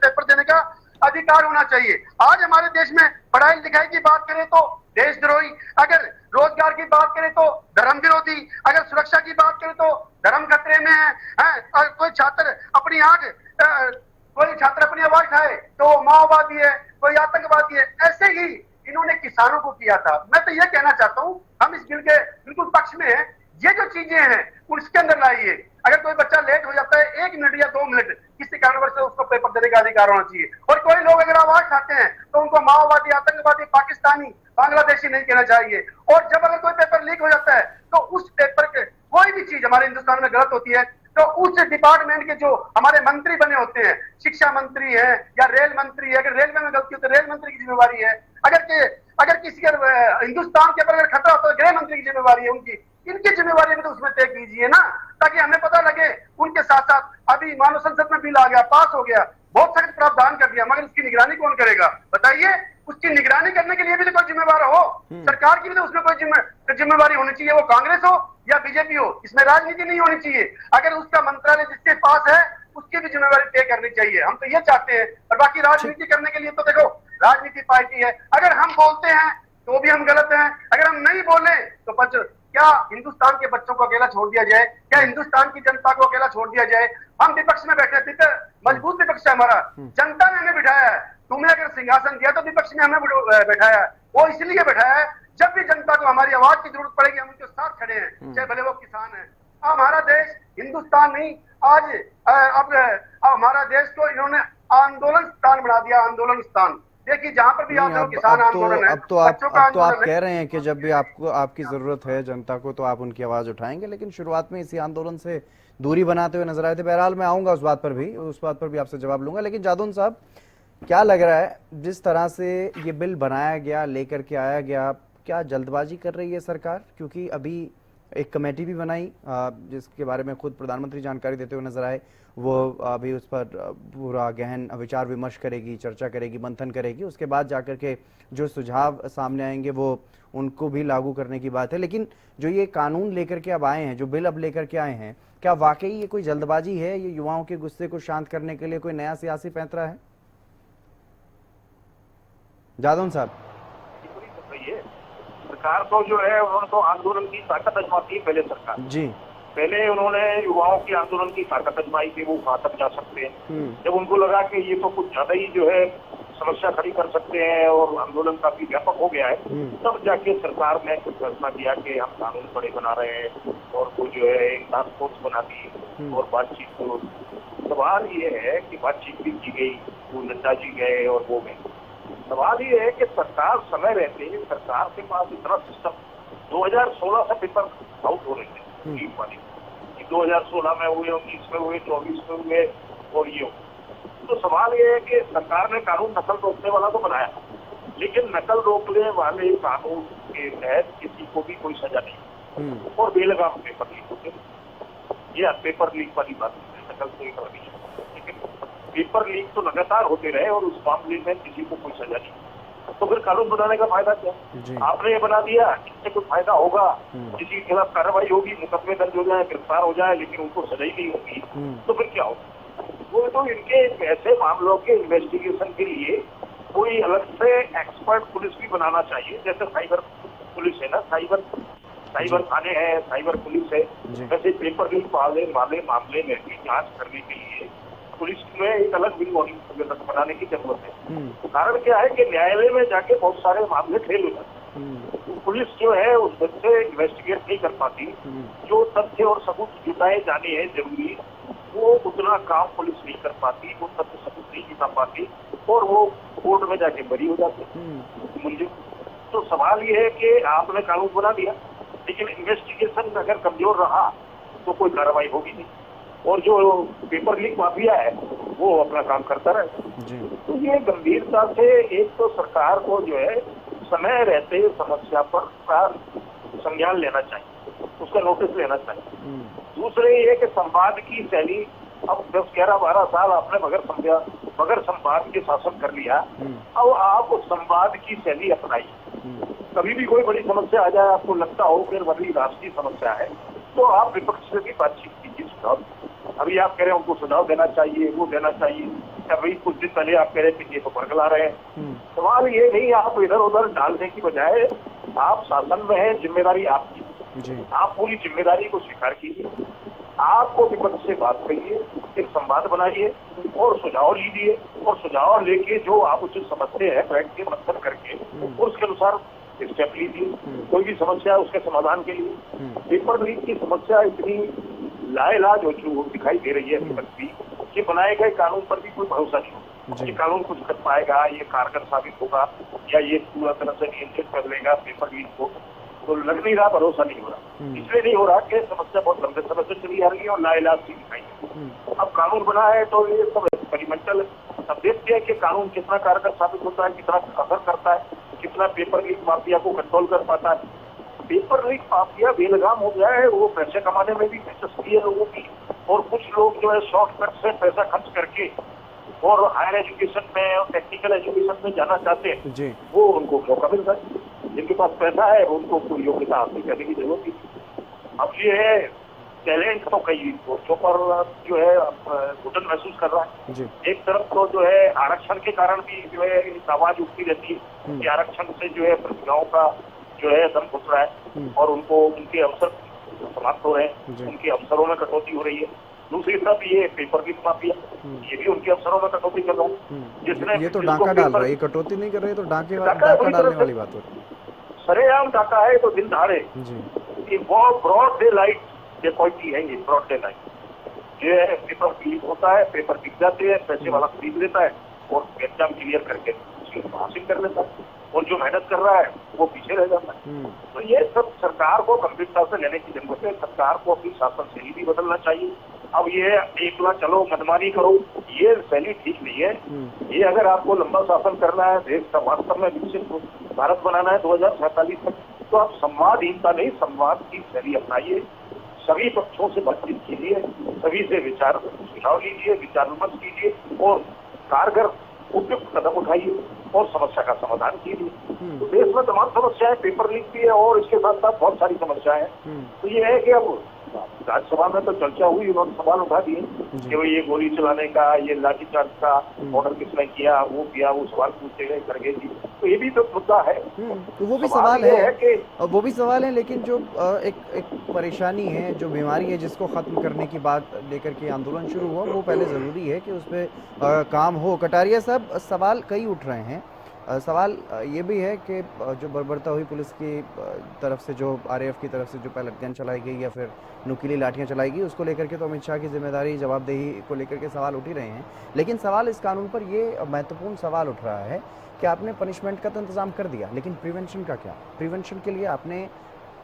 [SPEAKER 8] पेपर देने का अधिकार होना चाहिए। आज हमारे देश में पढ़ाई लिखाई की बात करें तो देशद्रोही, अगर रोजगार की बात करें तो धर्म विरोधी, अगर सुरक्षा की बात करें तो धर्म खतरे में है। और कोई छात्र अपनी आवाज उठाए तो माओवादी है, कोई आतंकवादी है। ऐसे ही इन्होंने किसानों को किया था। मैं तो ये कहना चाहता हूँ, हम इस बिल के बिल्कुल पक्ष में हैं। ये जो चीजें हैं उसके अंदर लाइए। अगर कोई बच्चा लेट हो जाता है 1 मिनट या 2 मिनट किसी कारणवश से, उसको पेपर देने का अधिकार होना चाहिए। और कोई लोग अगर आवाज उठाते हैं तो उनको माओवादी, आतंकवादी, पाकिस्तानी, बांग्लादेशी नहीं कहना चाहिए। और जब अगर कोई पेपर लीक हो जाता है तो उस पेपर के कोई भी चीज हमारे हिंदुस्तान में गलत होती है तो उस डिपार्टमेंट के जो हमारे मंत्री बने होते हैं, शिक्षा मंत्री है या रेल मंत्री है, अगर रेलवे में गलती हो तो रेल मंत्री की जिम्मेवारी है। अगर किसी हिंदुस्तान के ऊपर खतरा होता है तो गृह मंत्री की जिम्मेवारी है उनकी। इनकी जिम्मेवारी भी तो उसमें तय कीजिए ना, ताकि हमें पता लगे। उनके साथ साथ अभी मानव संसद में बिल आ गया, पास हो गया, बहुत सख्त प्रावधान कर दिया, मगर उसकी निगरानी कौन करेगा बताइए? उसकी निगरानी करने के लिए भी तो कोई जिम्मेवार हो, सरकार की भी तो उसमें कोई जिम्मेवारी होनी चाहिए। वो कांग्रेस हो या बीजेपी हो, इसमें राजनीति नहीं होनी चाहिए। अगर उसका मंत्रालय जिसके पास है उसकी भी जिम्मेवारी तय करनी चाहिए। हम तो ये चाहते हैं। और बाकी राजनीति करने के लिए तो देखो, राजनीति पार्टी है, अगर हम बोलते हैं तो भी हम गलत हैं, अगर हम नहीं बोले तो क्या हिंदुस्तान के बच्चों को अकेला छोड़ दिया जाए? क्या हिंदुस्तान की जनता को अकेला छोड़ दिया जाए? हम विपक्ष में बैठे थे, मजबूत विपक्ष है हमारा, जनता ने हमें बिठाया है। तुम्हें अगर सिंहासन दिया तो विपक्ष ने हमें बैठाया है। वो इसलिए बैठाया है, जब भी जनता को हमारी आवाज की जरूरत पड़ेगी हम उनके साथ खड़े हैं, चाहे भले वो किसान है। हमारा देश हिंदुस्तान नहीं, आज अब हमारा देश को इन्होंने आंदोलन स्थान बना दिया, आंदोलन स्थान। देखिए जहां पर भी आप किसान आंदोलन है,
[SPEAKER 2] अब तो आप कह रहे हैं कि जब भी आपकी जरूरत है जनता को तो आप उनकी आवाज उठाएंगे, लेकिन शुरुआत में इसी आंदोलन से दूरी बनाते हुए नजर आए थे। बहरहाल मैं आऊंगा उस बात पर भी आपसे जवाब लूंगा। लेकिन जादौन साहब, क्या लग रहा है जिस तरह से ये बिल बनाया गया, लेकर के आया गया, क्या जल्दबाजी कर रही है सरकार? क्योंकि अभी एक कमेटी भी बनाई जिसके बारे में खुद प्रधानमंत्री जानकारी देते हुए नजर आए। वो अभी उस पर पूरा गहन विचार विमर्श करेगी, चर्चा करेगी, मंथन करेगी। उसके बाद जाकर के जो सुझाव सामने आएंगे वो उनको भी लागू करने की बात है। लेकिन जो ये कानून लेकर के अब आए हैं, जो बिल अब लेकर के आए हैं, क्या वाकई ये कोई जल्दबाजी है? ये युवाओं के गुस्से को शांत करने के लिए कोई नया सियासी पैंतरा है? जादौन साहब,
[SPEAKER 9] सरकार तो जो है उन्होंने तो आंदोलन की ताकत आजमाती है। पहले सरकार
[SPEAKER 2] जी,
[SPEAKER 9] पहले उन्होंने युवाओं की आंदोलन की ताकत आजमाई कि वो कहाँ तक जा सकते हैं। जब उनको लगा कि ये तो कुछ ज्यादा ही जो है समस्या खड़ी कर सकते हैं और आंदोलन काफी व्यापक हो गया है, तब जाके सरकार ने कुछ फैसला किया कि हम कानून बड़े बना रहे हैं और वो जो है एक टास्क फोर्स बना दी और बातचीत को। सवाल ये है कि बातचीत भी की गई, वो नड्डा जी गए और वो गए। सवाल ये है कि सरकार समय रहते ही सरकार के पास इतना सिस्टम 2016 से पेपर आउट हो रहे थे लीक वाली, 2016 में हुए, 19 में हुए, 24 में हुए और ये। तो सवाल ये है कि सरकार ने कानून नकल रोकने वाला तो बनाया, लेकिन नकल रोकने वाले कानून के तहत किसी को भी कोई सजा नहीं और बेलगाम पेपर लीक होते। ये पेपर लीक वाली बात है, नकल कोई कर नहीं है, लेकिन पेपर लीक तो लगातार होते रहे और उस मामले में किसी को कोई सजा नहीं। तो फिर कानून बनाने का फायदा क्या? आपने ये बना दिया, इससे कुछ फायदा होगा? किसी के खिलाफ कार्रवाई होगी, मुकदमे दर्ज हो जाए, गिरफ्तार हो जाए, लेकिन उनको सजा ही नहीं होगी, तो फिर क्या होगा? वो तो इनके ऐसे मामलों के इन्वेस्टिगेशन के लिए कोई अलग से एक्सपर्ट पुलिस भी बनाना चाहिए। जैसे साइबर पुलिस है ना, साइबर थाने हैं, साइबर पुलिस है, वैसे पेपर लीक वाले मामले में भी जांच करने के लिए पुलिस में एक अलग विंग बनाने की जरूरत है। कारण क्या है कि न्यायालय में जाके बहुत सारे मामले फेल हो जाते हैं। पुलिस जो है उसमें से इन्वेस्टिगेट नहीं कर पाती, जो तथ्य और सबूत जुटाए जाने हैं जरूरी, वो उतना काम पुलिस नहीं कर पाती, वो तथ्य सबूत नहीं जुटा पाती और वो कोर्ट में जाके बरी हो जाते मुलजिम। तो सवाल ये है कि आपने कानून बना दिया, लेकिन इन्वेस्टिगेशन अगर कमजोर रहा तो कोई कार्रवाई होगी नहीं, और जो पेपर लीक माफिया है वो अपना काम करता रहे। तो ये गंभीरता से एक तो सरकार को जो है समय रहते समस्या पर संज्ञान लेना चाहिए, उसका नोटिस लेना चाहिए। दूसरे ये कि संवाद की शैली, अब 10, 11, 12 साल आपने बगैर संवाद के शासन कर लिया, अब आप उस संवाद की शैली अपनाइए। कभी भी कोई बड़ी समस्या आ जाए, आपको लगता हो कि बड़ी राष्ट्रीय समस्या है, तो आप विपक्ष से भी बातचीत कीजिए, सुझाव। अभी आप कह रहे हैं उनको सुझाव देना चाहिए, वो देना चाहिए, अभी कुछ दिन पहले आप कह रहे हैं कि ये तो बरगला रहे हैं। सवाल ये नहीं, आप इधर उधर डालने की बजाय आप शासन में है, जिम्मेदारी आपकी, आप पूरी जिम्मेदारी को स्वीकार कीजिए। आपको विपक्ष से बात करिए, एक संवाद बनाइए और सुझाव लीजिए, और सुझाव लेके जो आप उचित समझते हैं बैठ के मंथन करके उसके अनुसार स्टेप लीजिए। कोई भी समस्या है उसके समाधान के लिए। पेपर लीक की समस्या इतनी लाइलाज हो दिखाई दे रही है विपक्ष की कि बनाए गए कानून पर भी कोई भरोसा नहीं होगा। ये कानून कुछ कर पाएगा, ये कारगर साबित होगा, या ये पूरा तरह से नियंत्रित कर लेगा पेपर लीक को, तो लग नहीं रहा, भरोसा नहीं हो रहा। इसलिए नहीं हो रहा कि समस्या बहुत लंबे समय से चली आ रही है और लाइलाज सी दिखाई। अब कानून बना है तो ये सब एक्सपेरिमेंटल, अब देखते हैं कि कानून कितना कारगर साबित होता है, कितना असर करता है, कितना पेपर लीक माफिया को कंट्रोल कर पाता है। पेपर लीक माफिया बेलगाम हो गया है, वो पैसे कमाने में भी दिलचस्पी है लोगों की, और कुछ लोग जो है शॉर्टकट से पैसा खर्च करके और हायर एजुकेशन में और टेक्निकल एजुकेशन में जाना चाहते हैं, वो उनको मौका मिल रहा है। जिनके पास पैसा है उनको कोई योग्यता हासिल करने की जरूरत नहीं। अब ये है टैलेंट तो कई मोर्चों पर जो है घुटन महसूस कर रहा है। एक तरफ तो जो है आरक्षण के कारण भी जो है आवाज उठती रहती है कि आरक्षण से जो है प्रतिभाओं का जो है दम घुट रहा है और उनको उनके अवसर समाप्त हो रहे हैं, उनके अवसरों में कटौती हो रही है। दूसरी तरफ ये पेपर लीक माफिया, ये भी उनके अवसरों में कटौती कर रहा है, जिसने
[SPEAKER 2] ये तो डाका डाल रहा है, कटौती नहीं कर रहे तो डाका डालने वाली बात हो रही है।
[SPEAKER 9] सरेआम डाका है तो दिन दहाड़े, वो ब्रॉड डे लाइट डेकॉइटी है, ये ब्रॉड डे लाइट जो है पेपर लीक होता है, पेपर बिक जाते हैं, पैसे वाला खरीद लेता है और एग्जाम क्लियर करके हासिल कर लेता है, और जो मेहनत कर रहा है वो पीछे रह जाता है। तो ये सब सरकार को गंभीरता से लेने की जरूरत है। सरकार को अपनी शासन शैली भी बदलना चाहिए। अब ये एकला चलो मनमानी करो, ये शैली ठीक नहीं है। ये अगर आपको लंबा शासन करना है, देश का वास्तव में विकसित भारत बनाना है 2047 तक, तो आप संवादहीनता नहीं, संवाद की शैली अपनाइए। सभी पक्षों से बातचीत कीजिए, सभी से विचार सुझाव लीजिए, विचार विमर्श कीजिए और कारगर उपयुक्त कदम उठाइए और समस्या का समाधान कीजिए। तो देश में तमाम समस्याएं, पेपर लीक भी है और इसके साथ साथ बहुत सारी समस्याएं हैं। तो ये है कि अब राज्यसभा में तो चर्चा हुई, उन्होंने सवाल उठा दिए कि भाई ये गोली चलाने का, ये लाठीचार्ज का ऑर्डर किसने किया, वो सवाल पूछे गए खड़गे जी। तो ये भी तो मुद्दा है।
[SPEAKER 2] तो वो भी सवाल है कि वो भी सवाल है, लेकिन जो एक परेशानी है, जो बीमारी है जिसको खत्म करने की बात लेकर के आंदोलन शुरू हुआ, वो पहले जरूरी है कि उस पर काम हो। कटारिया साहब, सवाल कई उठ रहे हैं। सवाल ये भी है कि जो बर्बरता हुई पुलिस की तरफ से, जो आरएएफ की तरफ से जो पैलेट गन चलाई गई या फिर नुकीली लाठियां चलाई गई, उसको लेकर के तो अमित शाह की जिम्मेदारी, जवाबदेही को लेकर के सवाल उठ ही रहे हैं। लेकिन सवाल इस कानून पर ये महत्वपूर्ण सवाल उठ रहा है कि आपने पनिशमेंट का तो इंतजाम कर दिया, लेकिन प्रिवेंशन का क्या? प्रिवेंशन के लिए आपने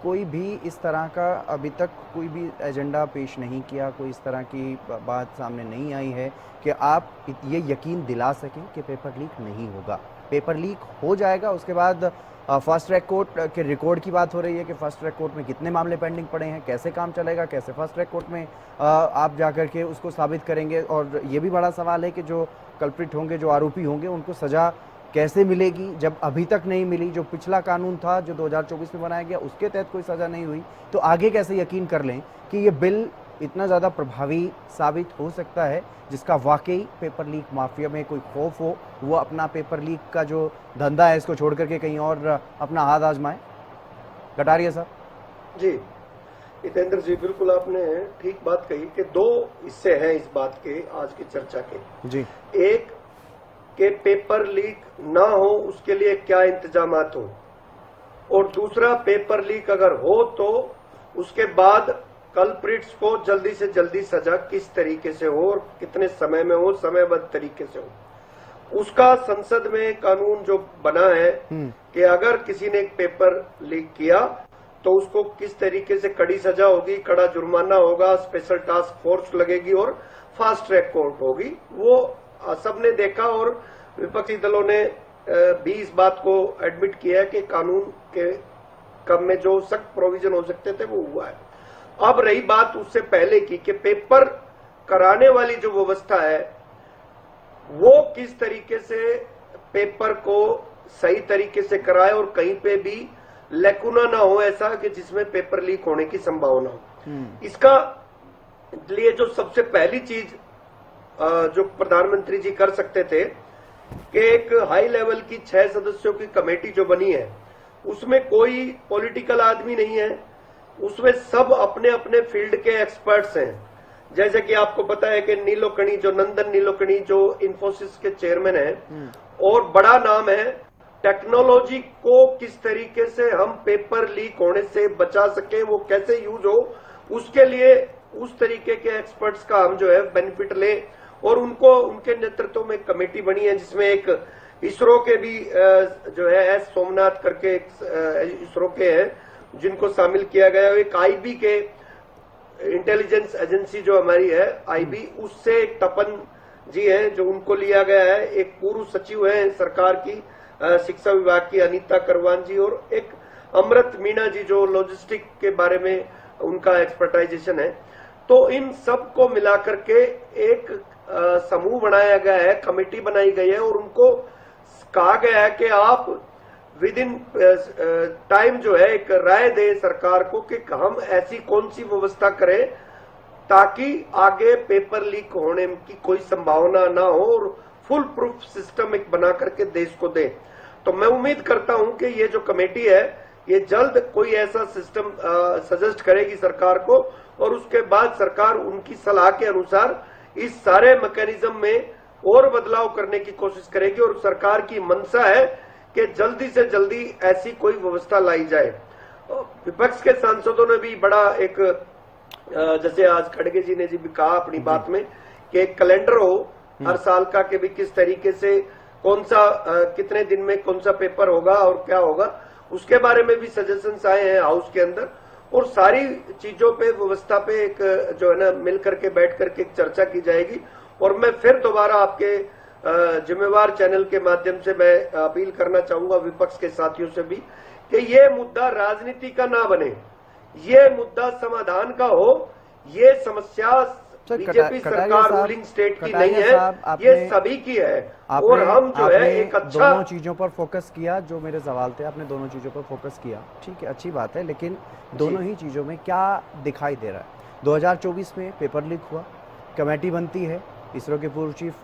[SPEAKER 2] कोई भी इस तरह का अभी तक कोई भी एजेंडा पेश नहीं किया, कोई इस तरह की बात सामने नहीं आई है कि आप ये यकीन दिला सकें कि पेपर लीक नहीं होगा। पेपर लीक हो जाएगा, उसके बाद फास्ट ट्रैक कोर्ट के रिकॉर्ड की बात हो रही है कि फास्ट ट्रैक कोर्ट में कितने मामले पेंडिंग पड़े हैं, कैसे काम चलेगा, कैसे फास्ट ट्रैक कोर्ट में आप जाकर के उसको साबित करेंगे। और ये भी बड़ा सवाल है कि जो कल्प्रिट होंगे, जो आरोपी होंगे, उनको सज़ा कैसे मिलेगी, जब अभी तक नहीं मिली। जो पिछला कानून था जो 2024 में बनाया गया, उसके तहत कोई सज़ा नहीं हुई, तो आगे कैसे यकीन कर लें कि ये बिल इतना ज़्यादा प्रभावी साबित हो सकता है, जिसका वाकई पेपर लीक माफिया में कोई खौफ हो, वो अपना पेपर लीक का जो धंधा है इसको छोड़ करके कहीं और अपना हाथ आजमाए। कटारिया साहब
[SPEAKER 6] जी, हितेंद्र जी, बिल्कुल आपने ठीक बात कही कि दो हिस्से हैं इस बात के, आज की चर्चा के
[SPEAKER 2] जी।
[SPEAKER 6] एक के पेपर लीक ना हो उसके लिए क्या इंतजामात हो, और दूसरा पेपर लीक अगर हो तो उसके बाद कल्प्रिट्स को जल्दी से जल्दी सजा किस तरीके से हो और कितने समय में हो, समयबद्ध तरीके से हो। उसका संसद में कानून जो बना है कि अगर किसी ने एक पेपर लीक किया तो उसको किस तरीके से कड़ी सजा होगी, कड़ा जुर्माना होगा, स्पेशल टास्क फोर्स लगेगी और फास्ट ट्रैक कोर्ट होगी। वो सबने देखा और विपक्षी दलों ने भी इस बात को एडमिट किया है कि कानून के कम में जो सख्त प्रोविजन हो सकते थे वो हुआ है। अब रही बात उससे पहले की कि पेपर कराने वाली जो व्यवस्था है वो किस तरीके से पेपर को सही तरीके से कराए और कहीं पे भी लैकुना ना हो ऐसा कि जिसमें पेपर लीक होने की संभावना हो। इसका लिए जो सबसे पहली चीज जो प्रधानमंत्री जी कर सकते थे कि एक हाई लेवल की 6 सदस्यों की कमेटी जो बनी है उसमें कोई पॉलिटिकल आदमी नहीं है, उसमें सब अपने अपने फील्ड के एक्सपर्ट्स हैं। जैसे कि आपको पता है कि नीलोकणी जो नंदन नीलोकणी जो इन्फोसिस के चेयरमैन है और बड़ा नाम है, टेक्नोलॉजी को किस तरीके से हम पेपर लीक होने से बचा सके, वो कैसे यूज हो, उसके लिए उस तरीके के एक्सपर्ट्स का हम जो है बेनिफिट ले और उनको उनके नेतृत्व में कमेटी बनी है जिसमें एक इसरो के भी जो है एस सोमनाथ करके इसरो के हैं जिनको शामिल किया गया है। एक आईबी के इंटेलिजेंस एजेंसी जो हमारी है आईबी, उससे एक तपन जी हैं जो उनको लिया गया है। एक पूर्व सचिव है सरकार की शिक्षा विभाग की अनीता करवान जी और एक अमृत मीणा जी जो लॉजिस्टिक के बारे में उनका एक्सपर्टाइजेशन है। तो इन सब को मिलाकर के एक समूह बनाया गया है, कमेटी बनाई गई है और उनको कहा गया है कि आप विद इन टाइम जो है एक राय दें सरकार को कि हम ऐसी कौन सी व्यवस्था करें ताकि आगे पेपर लीक होने की कोई संभावना ना हो और फुल प्रूफ सिस्टम एक बना करके देश को दे। तो मैं उम्मीद करता हूं कि ये जो कमेटी है ये जल्द कोई ऐसा सिस्टम सजेस्ट करेगी सरकार को और उसके बाद सरकार उनकी सलाह के अनुसार इस सारे मैकेनिज्म में और बदलाव करने की कोशिश करेगी और सरकार की मंशा है कि जल्दी से जल्दी ऐसी कोई व्यवस्था लाई जाए। विपक्ष के सांसदों ने भी बड़ा एक जैसे आज खड़गे जी ने जी भी कहा अपनी बात में कि एक कैलेंडर हो हर साल का कि भी किस तरीके से कौन सा कितने दिन में कौन सा पेपर होगा और क्या होगा, उसके बारे में भी सजेशंस आए हैं हाउस के अंदर और सारी चीजों पे व्यवस्था पे एक जो है ना मिल करके बैठ करके एक चर्चा की जाएगी। और मैं फिर दोबारा आपके जिम्मेवार चैनल के माध्यम से मैं अपील करना चाहूंगा विपक्ष के साथियों से भी कि ये मुद्दा राजनीति का ना बने, ये मुद्दा समाधान का हो। ये समस्या बीजेपी सरकार रूलिंग स्टेट की नहीं है, ये सभी की है और हम जो है एक अच्छा
[SPEAKER 2] दोनों चीजों पर फोकस किया। जो मेरे सवाल थे आपने दोनों चीजों पर फोकस किया, ठीक है, अच्छी बात है, लेकिन दोनों ही चीजों में क्या दिखाई दे रहा है? 2024 में पेपर लीक हुआ, कमेटी बनती है, इसरो के पूर्व चीफ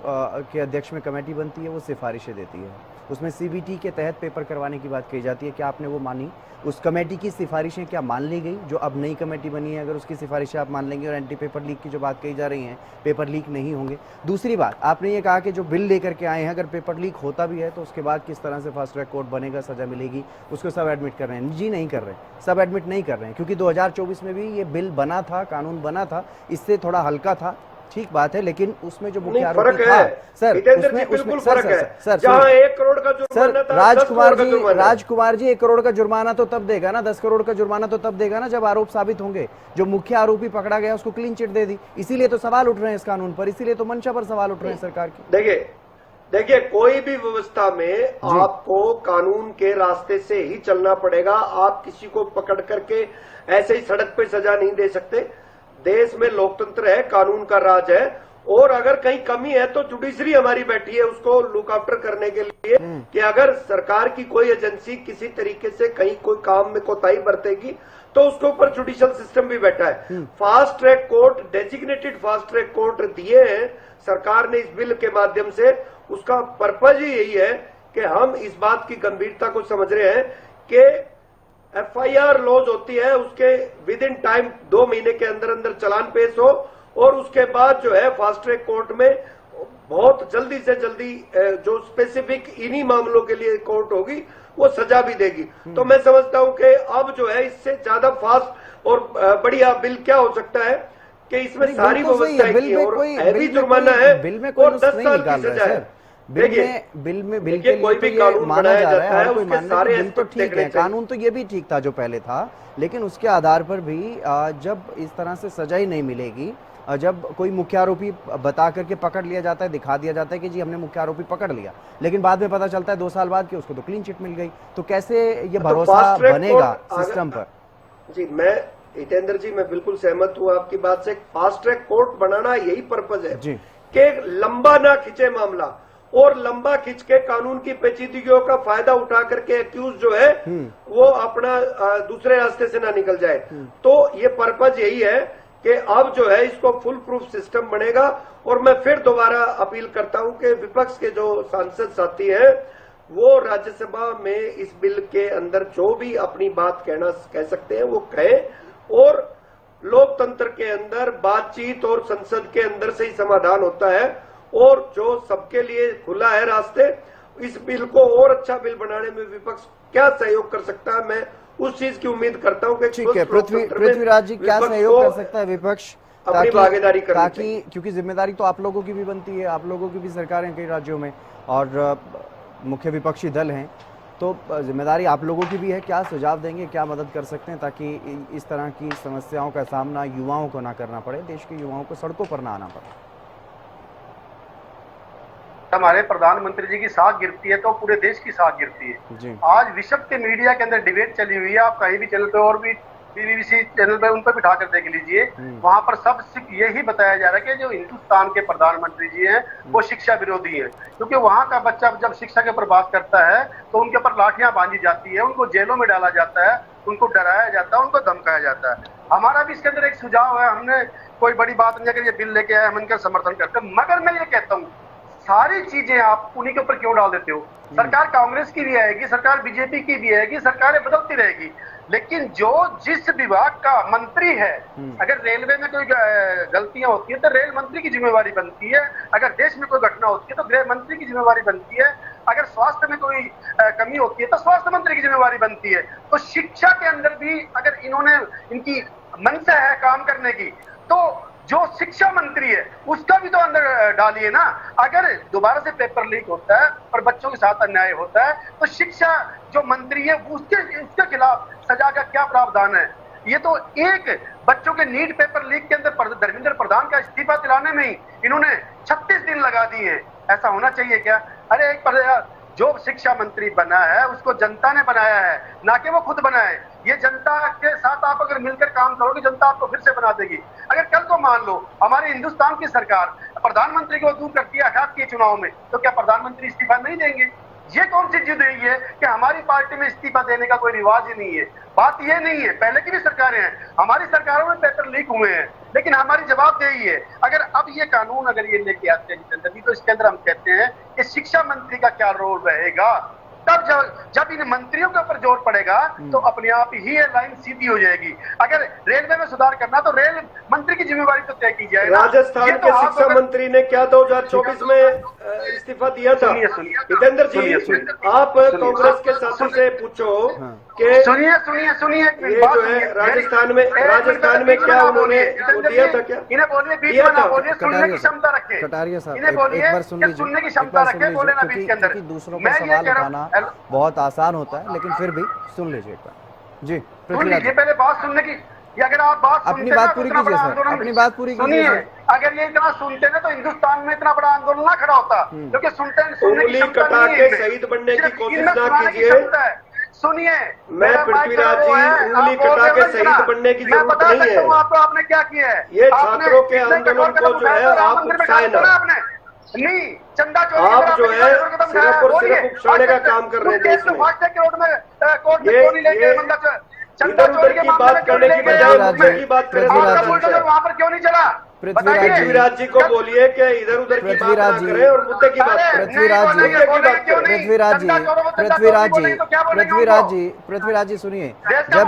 [SPEAKER 2] के अध्यक्ष में कमेटी बनती है, वो सिफारिशें देती है, उसमें सीबीटी के तहत पेपर करवाने की बात कही जाती है। क्या आपने वो मानी? उस कमेटी की सिफारिशें क्या मान ली गई? जो अब नई कमेटी बनी है अगर उसकी सिफारिशें आप मान लेंगे और एंटी पेपर लीक की जो बात कही जा रही है पेपर लीक नहीं होंगे। दूसरी बात, आपने ये कहा कि जो बिल लेकर के आए हैं अगर पेपर लीक होता भी है तो उसके बाद किस तरह से फास्ट ट्रैक कोर्ट बनेगा, सजा मिलेगी, उसको सब एडमिट कर रहे हैं। जी नहीं कर रहे, सब एडमिट नहीं कर रहे हैं क्योंकि 2024 में भी ये बिल बना था, कानून बना था, इससे थोड़ा हल्का था, ठीक बात है, लेकिन उसमें जो मुख्य आरोपी था सर उसमें सर
[SPEAKER 6] जहां 1 करोड़ का जुर्माना था,
[SPEAKER 2] राजकुमार जी 1 करोड़ का जुर्माना तो तब देगा ना, 10 करोड़ का जुर्माना तो तब देगा ना जब आरोप साबित होंगे। जो मुख्य आरोपी पकड़ा गया उसको क्लीन चिट दे दी, इसीलिए तो सवाल उठ रहे हैं इस कानून पर, इसीलिए तो मंशा पर सवाल उठ रहे हैं सरकार की।
[SPEAKER 6] देखिए कोई भी व्यवस्था में आपको कानून के रास्ते से ही चलना पड़ेगा। आप किसी को पकड़ करके ऐसे ही सड़क पे सजा नहीं दे सकते। देश में लोकतंत्र है, कानून का राज है और अगर कहीं कमी है तो जुडिशरी हमारी बैठी है उसको लुक आफ्टर करने के लिए कि अगर सरकार की कोई एजेंसी किसी तरीके से कहीं कोई काम में कोताही बरतेगी तो उसके ऊपर जुडिशियल सिस्टम भी बैठा है। Fast track court, designated fast track court दिए हैं सरकार ने इस बिल के माध्यम से। उसका पर्पज ही यही है कि हम इस बात की गंभीरता को समझ रहे हैं कि FIR लॉज होती है उसके विद इन टाइम 2 महीने के अंदर अंदर चालान पेश हो और उसके बाद जो है फास्ट ट्रैक कोर्ट में बहुत जल्दी से जल्दी जो स्पेसिफिक इन्हीं मामलों के लिए कोर्ट होगी वो सजा भी देगी। तो मैं समझता हूं कि अब जो है इससे ज्यादा फास्ट और बढ़िया बिल क्या हो सकता है कि इसमें सारी व्यवस्थाएं की और हैवी जुर्माना है और 10 साल की सजा है।
[SPEAKER 2] देखिए बिल के
[SPEAKER 6] कोई भी कानून
[SPEAKER 2] माना जा रहा है,
[SPEAKER 6] उसके सारे
[SPEAKER 2] बिल तो ठीक है, कानून तो ये भी ठीक था जो पहले था, लेकिन उसके आधार पर भी जब इस तरह से सजा ही नहीं मिलेगी, जब कोई मुख्य आरोपी बता करके पकड़ लिया जाता है, दिखा दिया जाता है कि जी हमने मुख्य आरोपी पकड़ लिया, लेकिन बाद में पता चलता है 2 साल बाद कि उसको तो क्लीन चिट मिल गई, तो कैसे ये भरोसा बनेगा सिस्टम पर?
[SPEAKER 6] जी मैं हितेंद्र जी मैं बिल्कुल सहमत हूँ आपकी बात से। फास्ट ट्रैक कोर्ट बनाना यही पर्पज है कि लंबा ना खिंचे मामला और लंबा खिंच के कानून की पेचीदगियों का फायदा उठा करके एक्यूज जो है वो अपना दूसरे रास्ते से ना निकल जाए। तो ये पर्पज यही है कि अब जो है इसको फुल प्रूफ सिस्टम बनेगा। और मैं फिर दोबारा अपील करता हूं कि विपक्ष के जो सांसद साथी हैं वो राज्यसभा में इस बिल के अंदर जो भी अपनी बात कह सकते हैं वो कहें। और लोकतंत्र के अंदर बातचीत और संसद के अंदर से ही समाधान होता है और जो सबके लिए खुला है रास्ते, इस बिल को और अच्छा बिल बनाने में विपक्ष क्या सहयोग कर सकता है, मैं उस चीज की उम्मीद करता हूं कि
[SPEAKER 2] ठीक है। पृथ्वीराज जी, क्या सहयोग कर सकता है विपक्ष
[SPEAKER 6] अपनी भागीदारी करनी
[SPEAKER 2] ताकि, क्योंकि जिम्मेदारी तो आप लोगों की भी बनती है, आप लोगों की भी सरकारें कई राज्यों में और मुख्य विपक्षी दल हैं, तो जिम्मेदारी आप लोगों की भी है। क्या सुझाव देंगे, क्या मदद कर सकते हैं ताकि इस तरह की समस्याओं का सामना युवाओं को ना करना पड़े, देश के युवाओं को सड़कों पर ना आना पड़े?
[SPEAKER 8] हमारे प्रधानमंत्री जी की साख गिरती है तो पूरे देश की साख गिरती है। आज विश्व के मीडिया के अंदर डिबेट चली हुई है, आप कहीं भी चैनल पे और भी BBC चैनल पे उन पर बिठा कर देख लीजिए, वहां पर सब सिर्फ यही बताया जा रहा है कि जो हिंदुस्तान के प्रधानमंत्री जी हैं वो शिक्षा विरोधी हैं, क्योंकि वहां का बच्चा जब शिक्षा के ऊपर बात करता है तो उनके ऊपर लाठियां बांधी जाती है, उनको जेलों में डाला जाता है, उनको डराया जाता है, उनको धमकाया जाता है। हमारा भी इसके अंदर एक सुझाव है, हमने कोई बड़ी बात नहीं, अगर ये बिल लेके आए हम इनका समर्थन करते हैं, मगर मैं ये कहता हूँ सारी चीजें आप उन्हीं के ऊपर क्यों डाल देते हो? सरकार कांग्रेस की भी आएगी, सरकार बीजेपी की भी आएगी, सरकारें बदलती रहेगी, लेकिन जो जिस विभाग का मंत्री है, अगर रेलवे में कोई गलतियां होती है तो रेल मंत्री की जिम्मेवारी बनती है, अगर देश में कोई घटना होती है तो गृह मंत्री की जिम्मेवारी बनती है, अगर स्वास्थ्य में कोई कमी होती है तो स्वास्थ्य मंत्री की जिम्मेवारी बनती है। तो शिक्षा के अंदर भी अगर इन्होंने इनकी मंशा है काम करने की, तो जो शिक्षा मंत्री है उसका भी तो अंदर डालिए ना। अगर दोबारा से पेपर लीक होता है और बच्चों के साथ अन्याय होता है तो शिक्षा जो मंत्री है उसके खिलाफ सजा का क्या प्रावधान है? ये तो एक बच्चों के नीट पेपर लीक के अंदर धर्मेंद्र प्रधान का इस्तीफा दिलाने में ही इन्होंने 36 दिन लगा दिए हैं। ऐसा होना चाहिए क्या? अरे एक जो शिक्षा मंत्री बना है उसको जनता ने बनाया है, ना कि वो खुद बनाए। ये जनता के साथ आप अगर मिलकर काम करोगे जनता आपको फिर से बना देगी। अगर कल को मान लो हमारे हिंदुस्तान की सरकार प्रधानमंत्री को दूर करती है आघात के चुनाव में, तो क्या प्रधानमंत्री इस्तीफा नहीं देंगे? ये कौन सी जिद हुई है कि हमारी पार्टी में इस्तीफा देने का कोई रिवाज ही नहीं है? बात ये नहीं है, पहले की भी सरकारें हैं, हमारी सरकारों में पेपर लीक हुए हैं, लेकिन हमारी जवाबदेही है। अगर अब ये कानून अगर ये लेके आते हैं तो इसके अंदर हम कहते हैं कि शिक्षा मंत्री का क्या रोल रहेगा। तब जब इन मंत्रियों के ऊपर जोर पड़ेगा तो अपने आप ही ये लाइन सीधी हो जाएगी। अगर रेलवे में सुधार करना तो रेल मंत्री की जिम्मेवारी तो तय की जाए।
[SPEAKER 6] राजस्थान के शिक्षा मंत्री ने क्या 2024 में इस्तीफा दिया था? हितेंद्र जी, आप कांग्रेस के साथी से पूछो कि
[SPEAKER 8] सुनिए
[SPEAKER 6] ये जो है राजस्थान में क्या उन्होंने दिया था? क्या
[SPEAKER 8] इन्हें बोलिए बीच में ना बोलिए, सुनने की क्षमता रखे।
[SPEAKER 2] कटारिया साहब
[SPEAKER 8] इन्हें बोलिए सुनने की क्षमता रखे, बोले ना बीच के अंदर।
[SPEAKER 2] दूसरों पर सवाल उठाना बहुत आसान होता है, लेकिन फिर भी सुन लीजिए एक बार। जी
[SPEAKER 8] सुन लीजिए, पहले बात सुनने की, अगर आप बात
[SPEAKER 2] अपनी बात पूरी कीजिए सर, अपनी बात पूरी कीजिए।
[SPEAKER 8] अगर ये इतना सुनते ना तो हिंदुस्तान में इतना बड़ा आंदोलन ना खड़ा होता, क्योंकि सुनने की
[SPEAKER 6] कटा के शहीद बनने की कोशिश ना कीजिए।
[SPEAKER 8] सुनिए,
[SPEAKER 6] मैं पृथ्वीराज जी उंगली कटा के शहीद बनने की जरूरत नहीं है।
[SPEAKER 8] आपको आपने क्या किया है?
[SPEAKER 6] ये छात्रों के आंदोलन को जो है आप उकसाए ना,
[SPEAKER 8] नहीं चंदा चोरी
[SPEAKER 6] आप जो है सिर्फ और सिर्फ उकसाने का काम कर रहे हैं देश में। इधर उधर की बात करने की बजाय मुद्दे की बात करें।
[SPEAKER 8] वहाँ पर क्यों नहीं चला?
[SPEAKER 6] पृथ्वीराज जी को बोलिए कि इधर उधर की बात ना करें और मुद्दे की बात करें।
[SPEAKER 2] पृथ्वीराज जी सुनिए, जब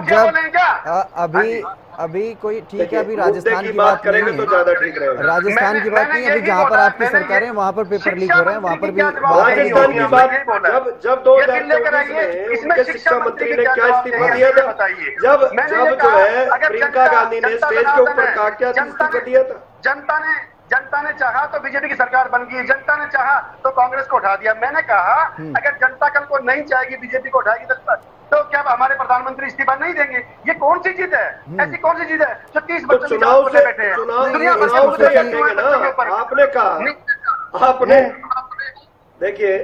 [SPEAKER 2] अभी कोई ठीक है, अभी राजस्थान की बात
[SPEAKER 6] करेंगे तो ज्यादा ठीक रहेगा।
[SPEAKER 2] राजस्थान की बात नहीं, अभी जहाँ पर आपकी सरकार है वहाँ पर पेपर लीक हो रहे हैं, वहाँ पर भी
[SPEAKER 6] राजस्थान की बात जब 2024 में उनके शिक्षा मंत्री ने क्या इस्तीफा दिया था, जब जो है प्रियंका गांधी ने स्टेज के ऊपर कहा क्या इस्तीफा दिया था।
[SPEAKER 8] जनता ने चाहा तो बीजेपी की सरकार बन गई, जनता ने चाहा तो कांग्रेस को उठा दिया। मैंने कहा अगर जनता कल को नहीं चाहेगी, बीजेपी को उठाएगी तो क्या हमारे प्रधानमंत्री इस्तीफा नहीं देंगे? ये कौन सी चीज है? ऐसी कौन सी चीज है जो 30 बच्चों की
[SPEAKER 6] चुनाव से
[SPEAKER 8] बैठे हैं?
[SPEAKER 6] चुनाव से हटेंगे ना। आपने कहा, आपने देखिए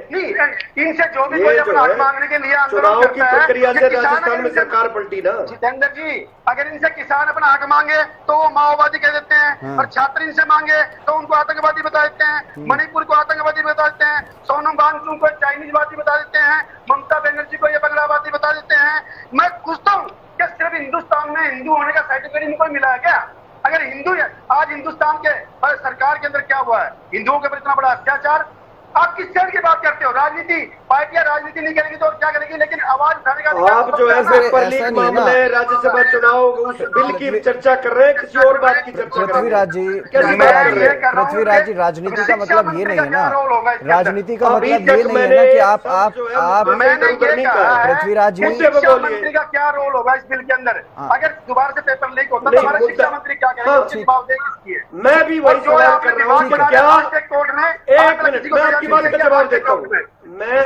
[SPEAKER 8] इनसे जो भी कोई अपना हक मांगने के लिए
[SPEAKER 6] चुनाव की प्रक्रिया से राजस्थान में सरकार पलटी ना।
[SPEAKER 8] जितेंद्र जी, अगर इनसे किसान अपना हक मांगे तो वो माओवादी कह देते हैं, और छात्र इनसे मांगे तो उनको आतंकवादी बता देते हैं, मणिपुर को आतंकवादी बता देते हैं, सोनम वांगचुक को चाइनीजवादी बता देते हैं, ममता बनर्जी को ये बंगलावादी बता देते हैं। मैं पूछता हूँ क्या सिर्फ हिंदुस्तान में हिंदू होने का सर्टिफिकेट इनको मिला है क्या? अगर हिंदू है, आज हिंदुस्तान के सरकार के अंदर क्या हुआ है? हिंदुओं के ऊपर इतना बड़ा अत्याचार। आप किस चीज की बात करते हो? राजनीति, पार्टियां राजनीति नहीं करेगी तो और क्या करेगी? लेकिन आवाज उठाने का
[SPEAKER 6] आप जो है पेपर लीक मामले, राज्यसभा चुनाव, उस बिल की चर्चा कर रहे हैं, किसी और बात की चर्चा कर रहे हैं।
[SPEAKER 2] पृथ्वीराज जी, राजनीति का मतलब ये नहीं है ना, राजनीति का मतलब ये नहीं है ना कि आप पृथ्वीराज जी,
[SPEAKER 8] शिक्षा मंत्री का क्या रोल होगा इस बिल के अंदर? अगर दोबारा से पेपर लीक होता तो हमारे शिक्षा मंत्री क्या करेंगे?
[SPEAKER 6] मैं भी वही सवाल कर रहा हूँ कि क्या कोर्ट ने, एक मिनट, मैं आपकी बात का जवाब देता हूँ। मैं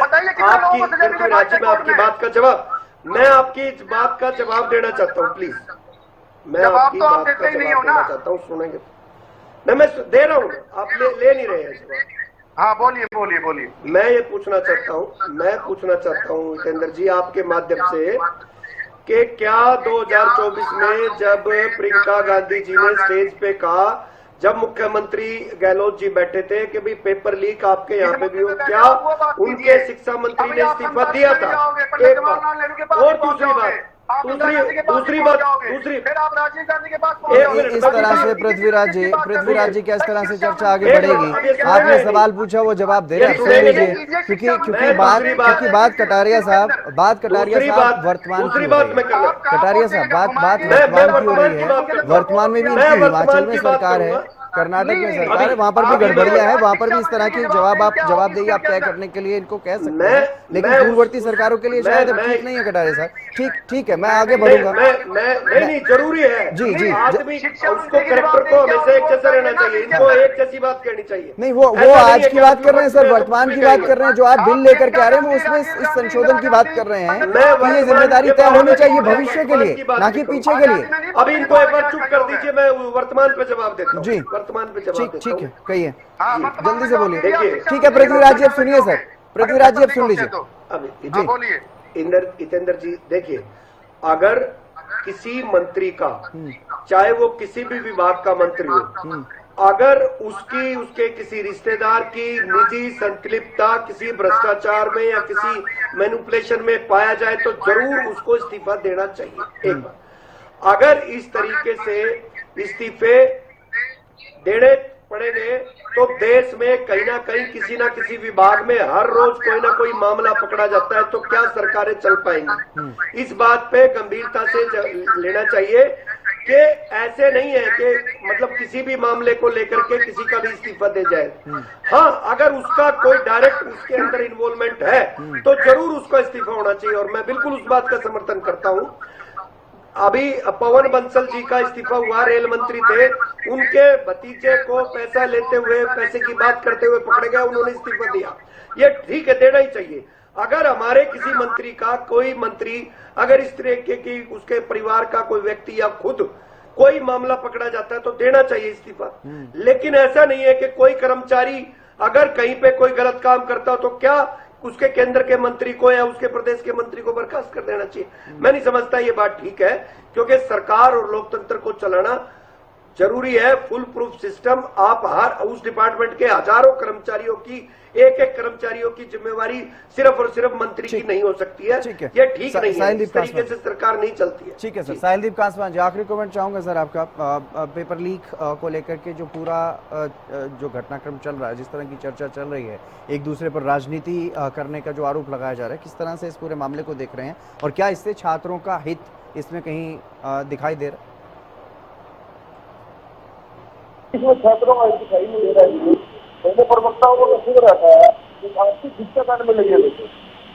[SPEAKER 6] आपकी बात का जवाब देना चाहता हूँ, प्लीज। मैं आपकी बात का जवाब देना चाहता हूँ, सुनेंगे? मैं दे रहा हूँ, आप ले नहीं रहे हैं।
[SPEAKER 8] हाँ, बोलिए।
[SPEAKER 6] मैं ये पूछना चाहता हूँ जितेंद्र जी, आपके माध्यम से, कि क्या 2024 में जब प्रियंका गांधी जी ने स्टेज पे कहा, जब मुख्यमंत्री गहलोत जी बैठे थे कि भाई पेपर लीक आपके यहाँ पे भी हो, क्या उनके शिक्षा मंत्री ने इस्तीफा दिया था? एक बात। और दूसरी बात
[SPEAKER 2] इस तरह से पृथ्वीराज जी क्या इस तरह से चर्चा आगे बढ़ेगी? आपने सवाल पूछा, वो जवाब दे रहे हैं, सुन लीजिए, क्योंकि बात कटारिया साहब वर्तमान कटारिया साहब बात वर्तमान की हो रही है। वर्तमान में भी इनकी हिमाचल में सरकार है, कर्नाटक में सरकार है, वहाँ पर भी गड़बड़ियां है, वहाँ पर भी इस तरह की जवाबदेही आप तय करने के लिए इनको कह सकते हैं, लेकिन पूर्ववर्ती सरकारों के लिए शायद ठीक नहीं है कटारे साहब। ठीक है, मैं आगे बढ़ूंगा।
[SPEAKER 6] नहीं, जरूरी है
[SPEAKER 2] जी,
[SPEAKER 6] आदमी उसको कैरेक्टर को हमेशा एक जैसा रहना चाहिए, इनको एक जैसी बात कहनी चाहिए।
[SPEAKER 2] नहीं, वो आज की बात कर रहे हैं सर, वर्तमान की बात कर रहे हैं, जो आप बिल लेकर के आ रहे हैं वो उसमें इस संशोधन की बात कर रहे हैं। ये जिम्मेदारी तय होनी चाहिए भविष्य के लिए, ना कि पीछे के लिए।
[SPEAKER 6] अभी इनको एक बार चुप कर दीजिए, मैं वर्तमान पे जवाब देता हूँ।
[SPEAKER 2] जी,
[SPEAKER 6] वर्तमान पे जवाब देता हूँ।
[SPEAKER 2] ठीक है, कहिए, जल्दी से बोलिए। ठीक है पृथ्वीराज जी, अब सुनिए सर, पृथ्वीराज जी अब सुन लीजिए।
[SPEAKER 6] जी बोलिए। जितेंद्र जी, देखिए, अगर किसी मंत्री का, चाहे वो किसी भी विभाग का मंत्री हो, अगर उसके किसी रिश्तेदार की निजी संलिप्तता किसी भ्रष्टाचार में या किसी मैनिपुलेशन में पाया जाए तो जरूर उसको इस्तीफा देना चाहिए। एक बार, अगर इस तरीके से इस्तीफे देने पड़ेंगे तो देश में कहीं ना कहीं किसी ना किसी विभाग में हर रोज कोई ना कोई मामला पकड़ा जाता है, तो क्या सरकारें चल पाएंगी? इस बात पे गंभीरता से लेना चाहिए कि ऐसे नहीं है कि मतलब किसी भी मामले को लेकर के किसी का भी इस्तीफा दे जाए। हाँ, अगर उसका कोई डायरेक्ट उसके अंदर इन्वॉल्वमेंट है तो जरूर उसका इस्तीफा होना चाहिए, और मैं बिल्कुल उस बात का समर्थन करता हूँ। अभी पवन बंसल जी का इस्तीफा हुआ, रेल मंत्री थे, उनके भतीजे को पैसा लेते हुए, पैसे की बात करते हुए पकड़े गए, उन्होंने इस्तीफा दिया। ये ठीक है, देना ही चाहिए। अगर हमारे किसी मंत्री का, कोई मंत्री अगर इस तरीके की उसके परिवार का कोई व्यक्ति या खुद कोई मामला पकड़ा जाता है तो देना चाहिए इस्तीफा। लेकिन ऐसा नहीं है कि कोई कर्मचारी अगर कहीं पे कोई गलत काम करता हो तो क्या उसके केंद्र के मंत्री को या उसके प्रदेश के मंत्री को बर्खास्त कर देना चाहिए? मैं नहीं समझता ये बात ठीक है, क्योंकि सरकार और लोकतंत्र को चलाना जरूरी है फुल प्रूफ सिस्टम। आप हर उस डिपार्टमेंट के हजारों कर्मचारियों की, एक एक कर्मचारियों की जिम्मेवारी सिर्फ और सिर्फ मंत्री की नहीं हो सकती है। ये ठीक नहीं है, इस तरीके से सरकार नहीं चलती है।
[SPEAKER 2] ठीक है सर। साहिलदीप कांसवान जी, आखिरी कमेंट चाहूंगा सर आपका पेपर लीक को लेकर के जो पूरा जो घटनाक्रम चल रहा है, जिस तरह की चर्चा चल रही है, एक दूसरे पर राजनीति करने का जो आरोप लगाया जा रहा है, किस तरह से इस पूरे मामले को देख रहे हैं और क्या इससे छात्रों का हित इसमें कहीं दिखाई दे रहा है?
[SPEAKER 7] इसमें छात्रों का दिखाई नहीं दे रहा है। पहले प्रवक्ताओं को सुन रहा था कि आर्थिक शिक्षा कांड में लगे हुए थे।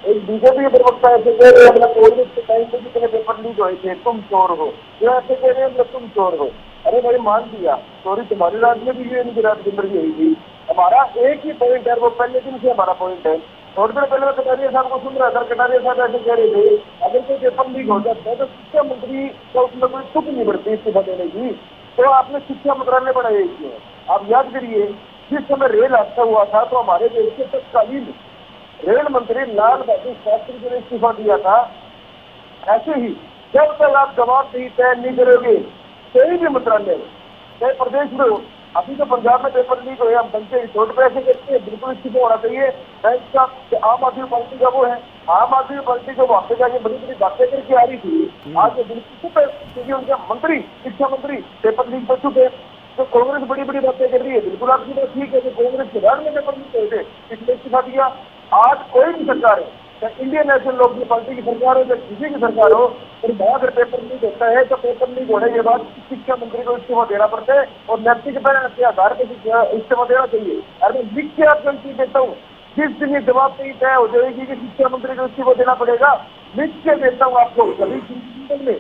[SPEAKER 7] एक बीजेपी के प्रवक्ता ऐसे कह रहे हैं कोविड के टाइम पे जितने पेपर लीक हुए थे तुम चोर हो, जो ऐसे कह रहे हैं तुम चोर हो। अरे भाई मान दिया चोरी तुम्हारी राज में भी हुई, इनकी राज के अंदर भी हुई थी। हमारा एक ही पॉइंट है, वो पहले दिन से हमारा पॉइंट है। थोड़ी देर पहले मैं कटारिया साहब को सुन रहा था, कटारिया साहब ऐसे कह रहे थे अगर कोई पेपर लीक हो जाता है तो शिक्षा मंत्री को उसमें कोई तुक नहीं बढ़ती इस्तीफा देने की, तो आपने शिक्षा मंत्रालय बढ़ाया इसमें। आप याद करिए जिस समय रेल हादसा हुआ था तो हमारे देश के तत्कालीन रेल मंत्री लाल बहादुर शास्त्री जी ने इस्तीफा दिया था। ऐसे ही जब तक आप जवाबदेही तय नहीं करोगे कोई भी मंत्रालय चाहे प्रदेश में हो, अभी तो पंजाब में पेपर लीक हुए, हम बनते ही छोटे पैसे करते हैं, बिल्कुल इस्तीफा होना चाहिए। आम आदमी पार्टी का वो है, आम आदमी पार्टी को वहां पे जाके बड़ी बड़ी बातें करके आ रही थी, आज बिल्कुल क्योंकि उनके मंत्री, शिक्षा मंत्री पेपर लीक बच चुके। तो कांग्रेस बड़ी बड़ी बातें कर रही है, बिल्कुल आपकी बात ठीक है कि कांग्रेस के बाद में पेपर लीक हुए थे, इसलिए इस्तीफा दिया। आज कोई भी सरकार है, चाहे इंडियन नेशनल लोकदल पार्टी की सरकार हो, चाहे किसी की सरकार हो, और वहां अगर पेपर लीक होता है तो पेपर लीक होने के बाद शिक्षा मंत्री को इस्तीफा देना पड़ता है और नैतिकता के आधार पर इस्तीफा देना चाहिए। अरे मैं लिख के आपको चीज देता हूँ, जिस दिन ये जवाबदेही तय हो जाएगी कि शिक्षा मंत्री को इस्तीफा देना पड़ेगा, लिख के देता हूँ आपको, कभी जिंदगी में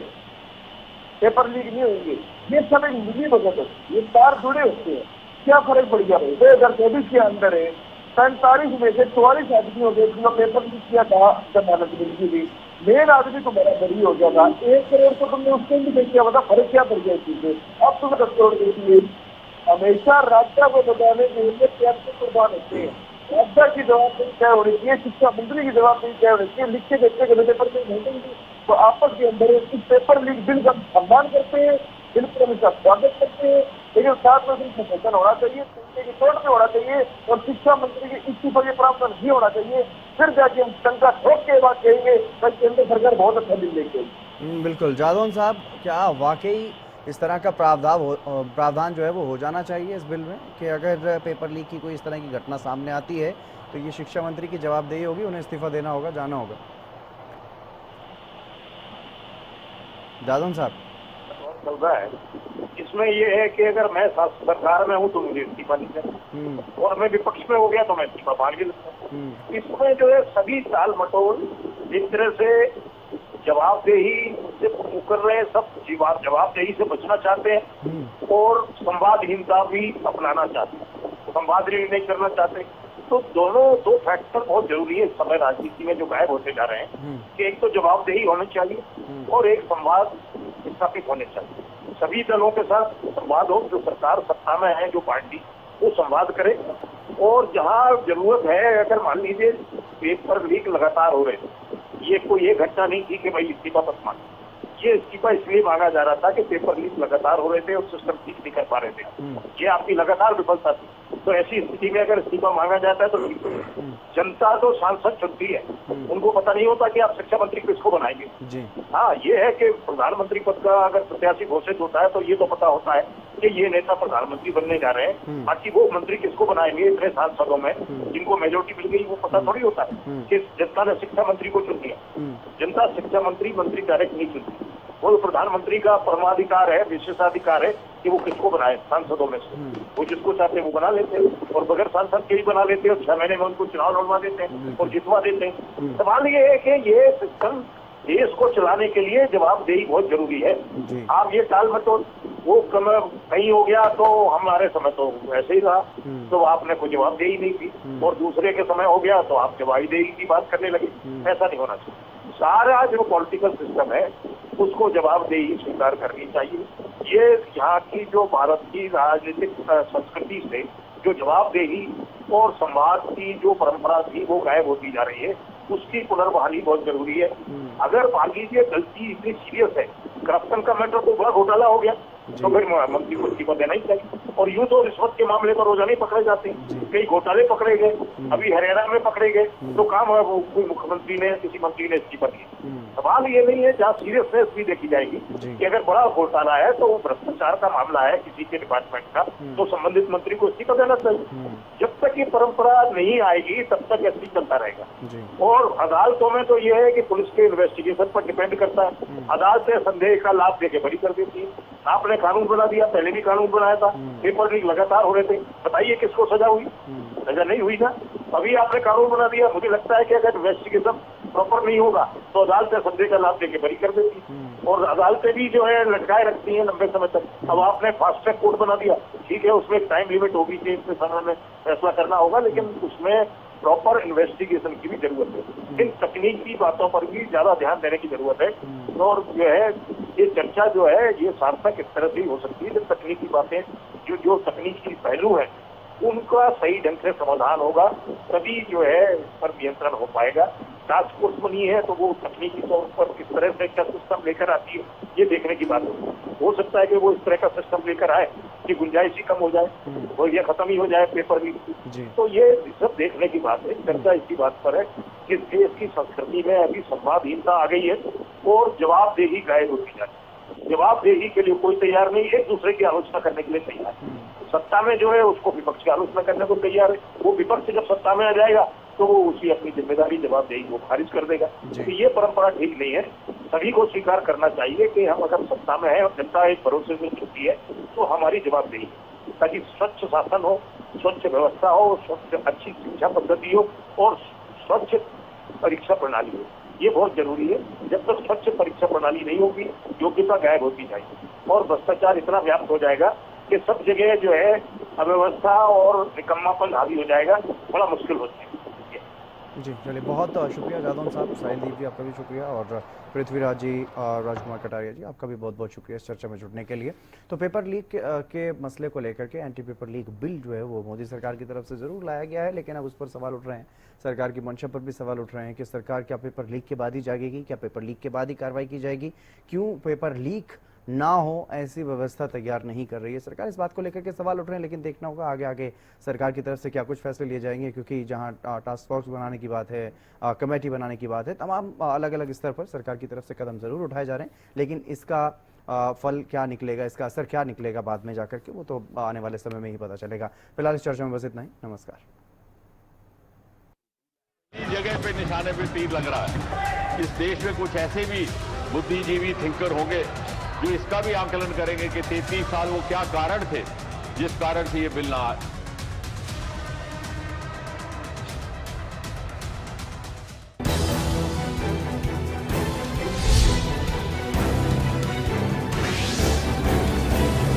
[SPEAKER 7] पेपर लीक नहीं होंगे। ये सब एक निजी बजट है, ये तार जुड़े होते हैं। क्या फर्क पड़ गया भाई? 2024 के अंदर है 45 में से 44 आदमी हो गए जिन्होंने पेपर लीक किया था, जमानत मिलती थी। मेन आदमी तो बड़ा बड़ी हो गया था, 1 करोड़ तो तुमने उसके भी देख किया, बता फर्क क्या पड़ गया इस चीज से? अब तुम्हें 10 करोड़ देती है। हमेशा राज्य को बताने के लिए कैसे कुर्बान होते हैं। राज्य की जवाबदेही क्या होनी चाहिए, शिक्षा मंत्री की जवाबदेही क्या होनी चाहिए, लिख के देखते कि पेपर लीक नहीं, तो आपस के अंदर इस पेपर लीक बिल का सम्मान करते हैं, बिल्कुल हम इसका स्वागत करते हैं, लेकिन साथ में सिर्फ संशोधन होना चाहिए, की तौर पर होना चाहिए और शिक्षा मंत्री के इस्तीफे के प्रावधान भी होना चाहिए। फिर जाके हम शंका ठोक के बात कहेंगे भाई केंद्र सरकार बहुत अच्छा बिल लेके आई।
[SPEAKER 2] बिल्कुल जादौन साहब, क्या वाकई इस तरह का प्रावधान जो है वो हो जाना चाहिए इस बिल में कि अगर पेपर लीक की कोई इस तरह की घटना सामने आती है तो ये शिक्षा मंत्री की जवाबदेही होगी, उन्हें इस्तीफा देना होगा, जाना होगा? जादौन साहब
[SPEAKER 9] चल रहा है इसमें ये है कि अगर मैं सरकार में हूँ तो मुझे इस्तीफा नहीं देना, और मैं विपक्ष में हो गया तो मैं इस्तीफा मांग भी सकता हूँ। इसमें जो है सभी टाल मटोल जिस तरह से जवाबदेही से मुकर रहे, सब जवाबदेही से बचना चाहते हैं और संवादहीनता भी अपनाना चाहते हैं, संवाद नहीं करना चाहते। तो दोनों दो फैक्टर बहुत जरूरी है इस समय राजनीति में जो गायब होते जा रहे हैं कि एक तो जवाबदेही होनी चाहिए और एक संवाद स्थापित होने चाहिए। सभी दलों के साथ संवाद हो, जो सरकार सत्ता में है, जो पार्टी, वो संवाद करे। और जहां जरूरत है, अगर मान लीजिए पेपर लीक लगातार हो रहे थे, ये कोई एक घटना नहीं थी कि भाई इस्तीफा मत मांगे, ये इस्तीफा इसलिए मांगा जा रहा था कि पेपर लीक लगातार हो रहे थे और सिस्टम ठीक नहीं कर पा रहे थे, ये आपकी लगातार विफलता थी। तो ऐसी स्थिति में अगर इस्तीफा मांगा जाता है तो जनता तो सांसद चुनती है, उनको पता नहीं होता कि आप शिक्षा मंत्री किसको बनाएंगे। हाँ, ये है कि प्रधानमंत्री पद का अगर प्रत्याशी घोषित होता है तो ये तो पता होता है कि ये नेता प्रधानमंत्री बनने जा रहे हैं, बाकी वो मंत्री किसको बनाएंगे इतने सांसदों में जिनको मेजोरिटी मिल गई, वो पता थोड़ी होता है कि जनता ने शिक्षा मंत्री को चुन लिया। जनता शिक्षा मंत्री डायरेक्ट नहीं चुनती, वो प्रधानमंत्री का परमाधिकार है, विशेषाधिकार है कि वो किसको बनाए सांसदों में से। वो जिसको चाहते हैं वो बना लेते हैं और बगैर सांसद के ही बना लेते हैं और 6 महीने में उनको चुनाव लड़वा देते हैं और जितवा देते हैं। सवाल ये है कि ये सिस्टम देश को चलाने के लिए जवाबदेही बहुत जरूरी है। आप ये टाल मटोल, वो कहीं हो गया तो हमारे समय तो ऐसे ही रहा, तो आपने कोई जवाबदेही नहीं की, और दूसरे के समय हो गया तो आप जवाबदेही की बात करने लगे। ऐसा नहीं होना चाहिए। सारा जो पॉलिटिकल सिस्टम है उसको जवाबदेही स्वीकार करनी चाहिए। ये यहाँ की जो भारत की राजनीतिक संस्कृति से जो जवाबदेही और संवाद की जो परंपरा थी वो गायब होती जा रही है, उसकी पुनर्बहाली बहुत जरूरी है। अगर मान लीजिए गलती इतनी सीरियस है, करप्शन का मैटर तो बड़ा घोटाला हो गया, तो फिर मंत्री को इस्तीफा देना ही चाहिए। और यूं तो रिश्वत के मामले पर रोजाना ही पकड़े जाते हैं, कई घोटाले पकड़े गए, अभी हरियाणा में पकड़े गए, तो काम है वो कोई मुख्यमंत्री ने किसी मंत्री ने इस्तीफा दिया। सवाल ये नहीं है, जहाँ सीरियसनेस भी देखी जाएगी कि अगर बड़ा घोटाला है तो वो भ्रष्टाचार का मामला है किसी के डिपार्टमेंट का, तो संबंधित मंत्री को इस्तीफा देना चाहिए। जब तक ये परंपरा नहीं आएगी तब तक ऐसे ही चलता रहेगा। और अदालतों में तो ये है कि पुलिस के इन्वेस्टिगेशन पर डिपेंड करता है, अदालत से संदेह का लाभ देके बरी कर देती है। आपने कानून बना दिया, पहले भी कानून बनाया था, पेपर लीक लगातार हो रहे थे, बताइए किसको सजा हुई? सजा नहीं हुई ना। अभी आपने कानून बना दिया, मुझे लगता है कि अगर इन्वेस्टिगेशन प्रॉपर नहीं होगा तो अदालत से संदेह का लाभ देके बरी कर देती और अदालतें भी जो है लटकाए रखती हैं लंबे समय तक। अब आपने फास्ट ट्रैक कोर्ट बना दिया, ठीक है, उसमें एक टाइम लिमिट होगी कि इतने समय में फैसला करना होगा, लेकिन उसमें प्रॉपर इन्वेस्टिगेशन की भी जरूरत है। इन तकनीकी बातों पर भी ज्यादा ध्यान देने की जरूरत है। और जो है ये चर्चा जो है ये सार्थक इस तरह से ही हो सकती है जब तकनीकी बातें जो तकनीकी पहलू है उनका सही ढंग से समाधान होगा, तभी जो है इस पर नियंत्रण हो पाएगा। टास्क फोर्स बनी है तो वो तकनीकी तौर पर किस तरह से क्या सिस्टम लेकर आती है ये देखने की बात होगी। हो सकता है कि वो इस तरह का सिस्टम लेकर आए कि गुंजाइश ही कम हो जाए और ये खत्म ही हो जाए पेपर लीक। तो ये सब देखने की बात है। चर्चा इसी बात पर है कि देश की संस्कृति में अभी संवादहीनता आ गई है और जवाबदेही गायब होती जाती है। जवाबदेही के लिए कोई तैयार नहीं, एक दूसरे की आलोचना करने के लिए तैयार है। सत्ता में जो है उसको विपक्ष की आलोचना करने को तैयार है, वो विपक्ष जब सत्ता में आ जाएगा तो वो उसी अपनी जिम्मेदारी जवाबदेही को खारिज कर देगा। तो ये परंपरा ठीक नहीं है। सभी को स्वीकार करना चाहिए कि हम अगर सत्ता में है और जनता एक भरोसे से चुनती है तो हमारी जवाबदेही है, ताकि स्वच्छ शासन हो, स्वच्छ व्यवस्था हो, स्वच्छ अच्छी शिक्षा पद्धति हो और स्वच्छ परीक्षा प्रणाली हो। ये बहुत जरूरी है। जब तक स्वच्छ परीक्षा प्रणाली नहीं होगी योग्यता गायब होती जाएगी और भ्रष्टाचार इतना व्याप्त हो जाएगा कि सब जगह जो है अव्यवस्था और निकम्मापन हावी हो जाएगा, बड़ा मुश्किल हो जाएगा।
[SPEAKER 2] जी चलिए, बहुत शुक्रिया जादौन साहब, साहिल जी आपका भी शुक्रिया और पृथ्वीराज जी और राजकुमार कटारिया जी आपका भी बहुत बहुत शुक्रिया इस चर्चा में जुड़ने के लिए। तो पेपर लीक के मसले को लेकर के एंटी पेपर लीक बिल जो है वो मोदी सरकार की तरफ से ज़रूर लाया गया है, लेकिन अब उस पर सवाल उठ रहे हैं, सरकार की मंशा पर भी सवाल उठ रहे हैं कि सरकार क्या पेपर लीक के बाद ही जागेगी, क्या पेपर लीक के बाद ही कार्रवाई की जाएगी, क्यों पेपर लीक ना हो ऐसी व्यवस्था तैयार नहीं कर रही है सरकार। इस बात को लेकर के सवाल उठ रहे हैं, लेकिन देखना होगा आगे आगे सरकार की तरफ से क्या कुछ फैसले लिए जाएंगे, क्योंकि जहां टास्क फोर्स बनाने की बात है, कमेटी बनाने की बात है, तमाम अलग अलग स्तर पर सरकार की तरफ से कदम जरूर उठाए जा रहे हैं, लेकिन इसका फल क्या निकलेगा, इसका असर क्या निकलेगा बाद में जाकर के वो तो आने वाले समय में ही पता चलेगा। फिलहाल इस चर्चा में बस इतना ही। नमस्कार।
[SPEAKER 1] जगह पे निशाने पे तीर लग रहा है। इस देश में कुछ ऐसे भी बुद्धिजीवी थिंकर होंगे जो इसका भी आकलन करेंगे कि 33 साल वो क्या कारण थे जिस कारण से ये बिल ना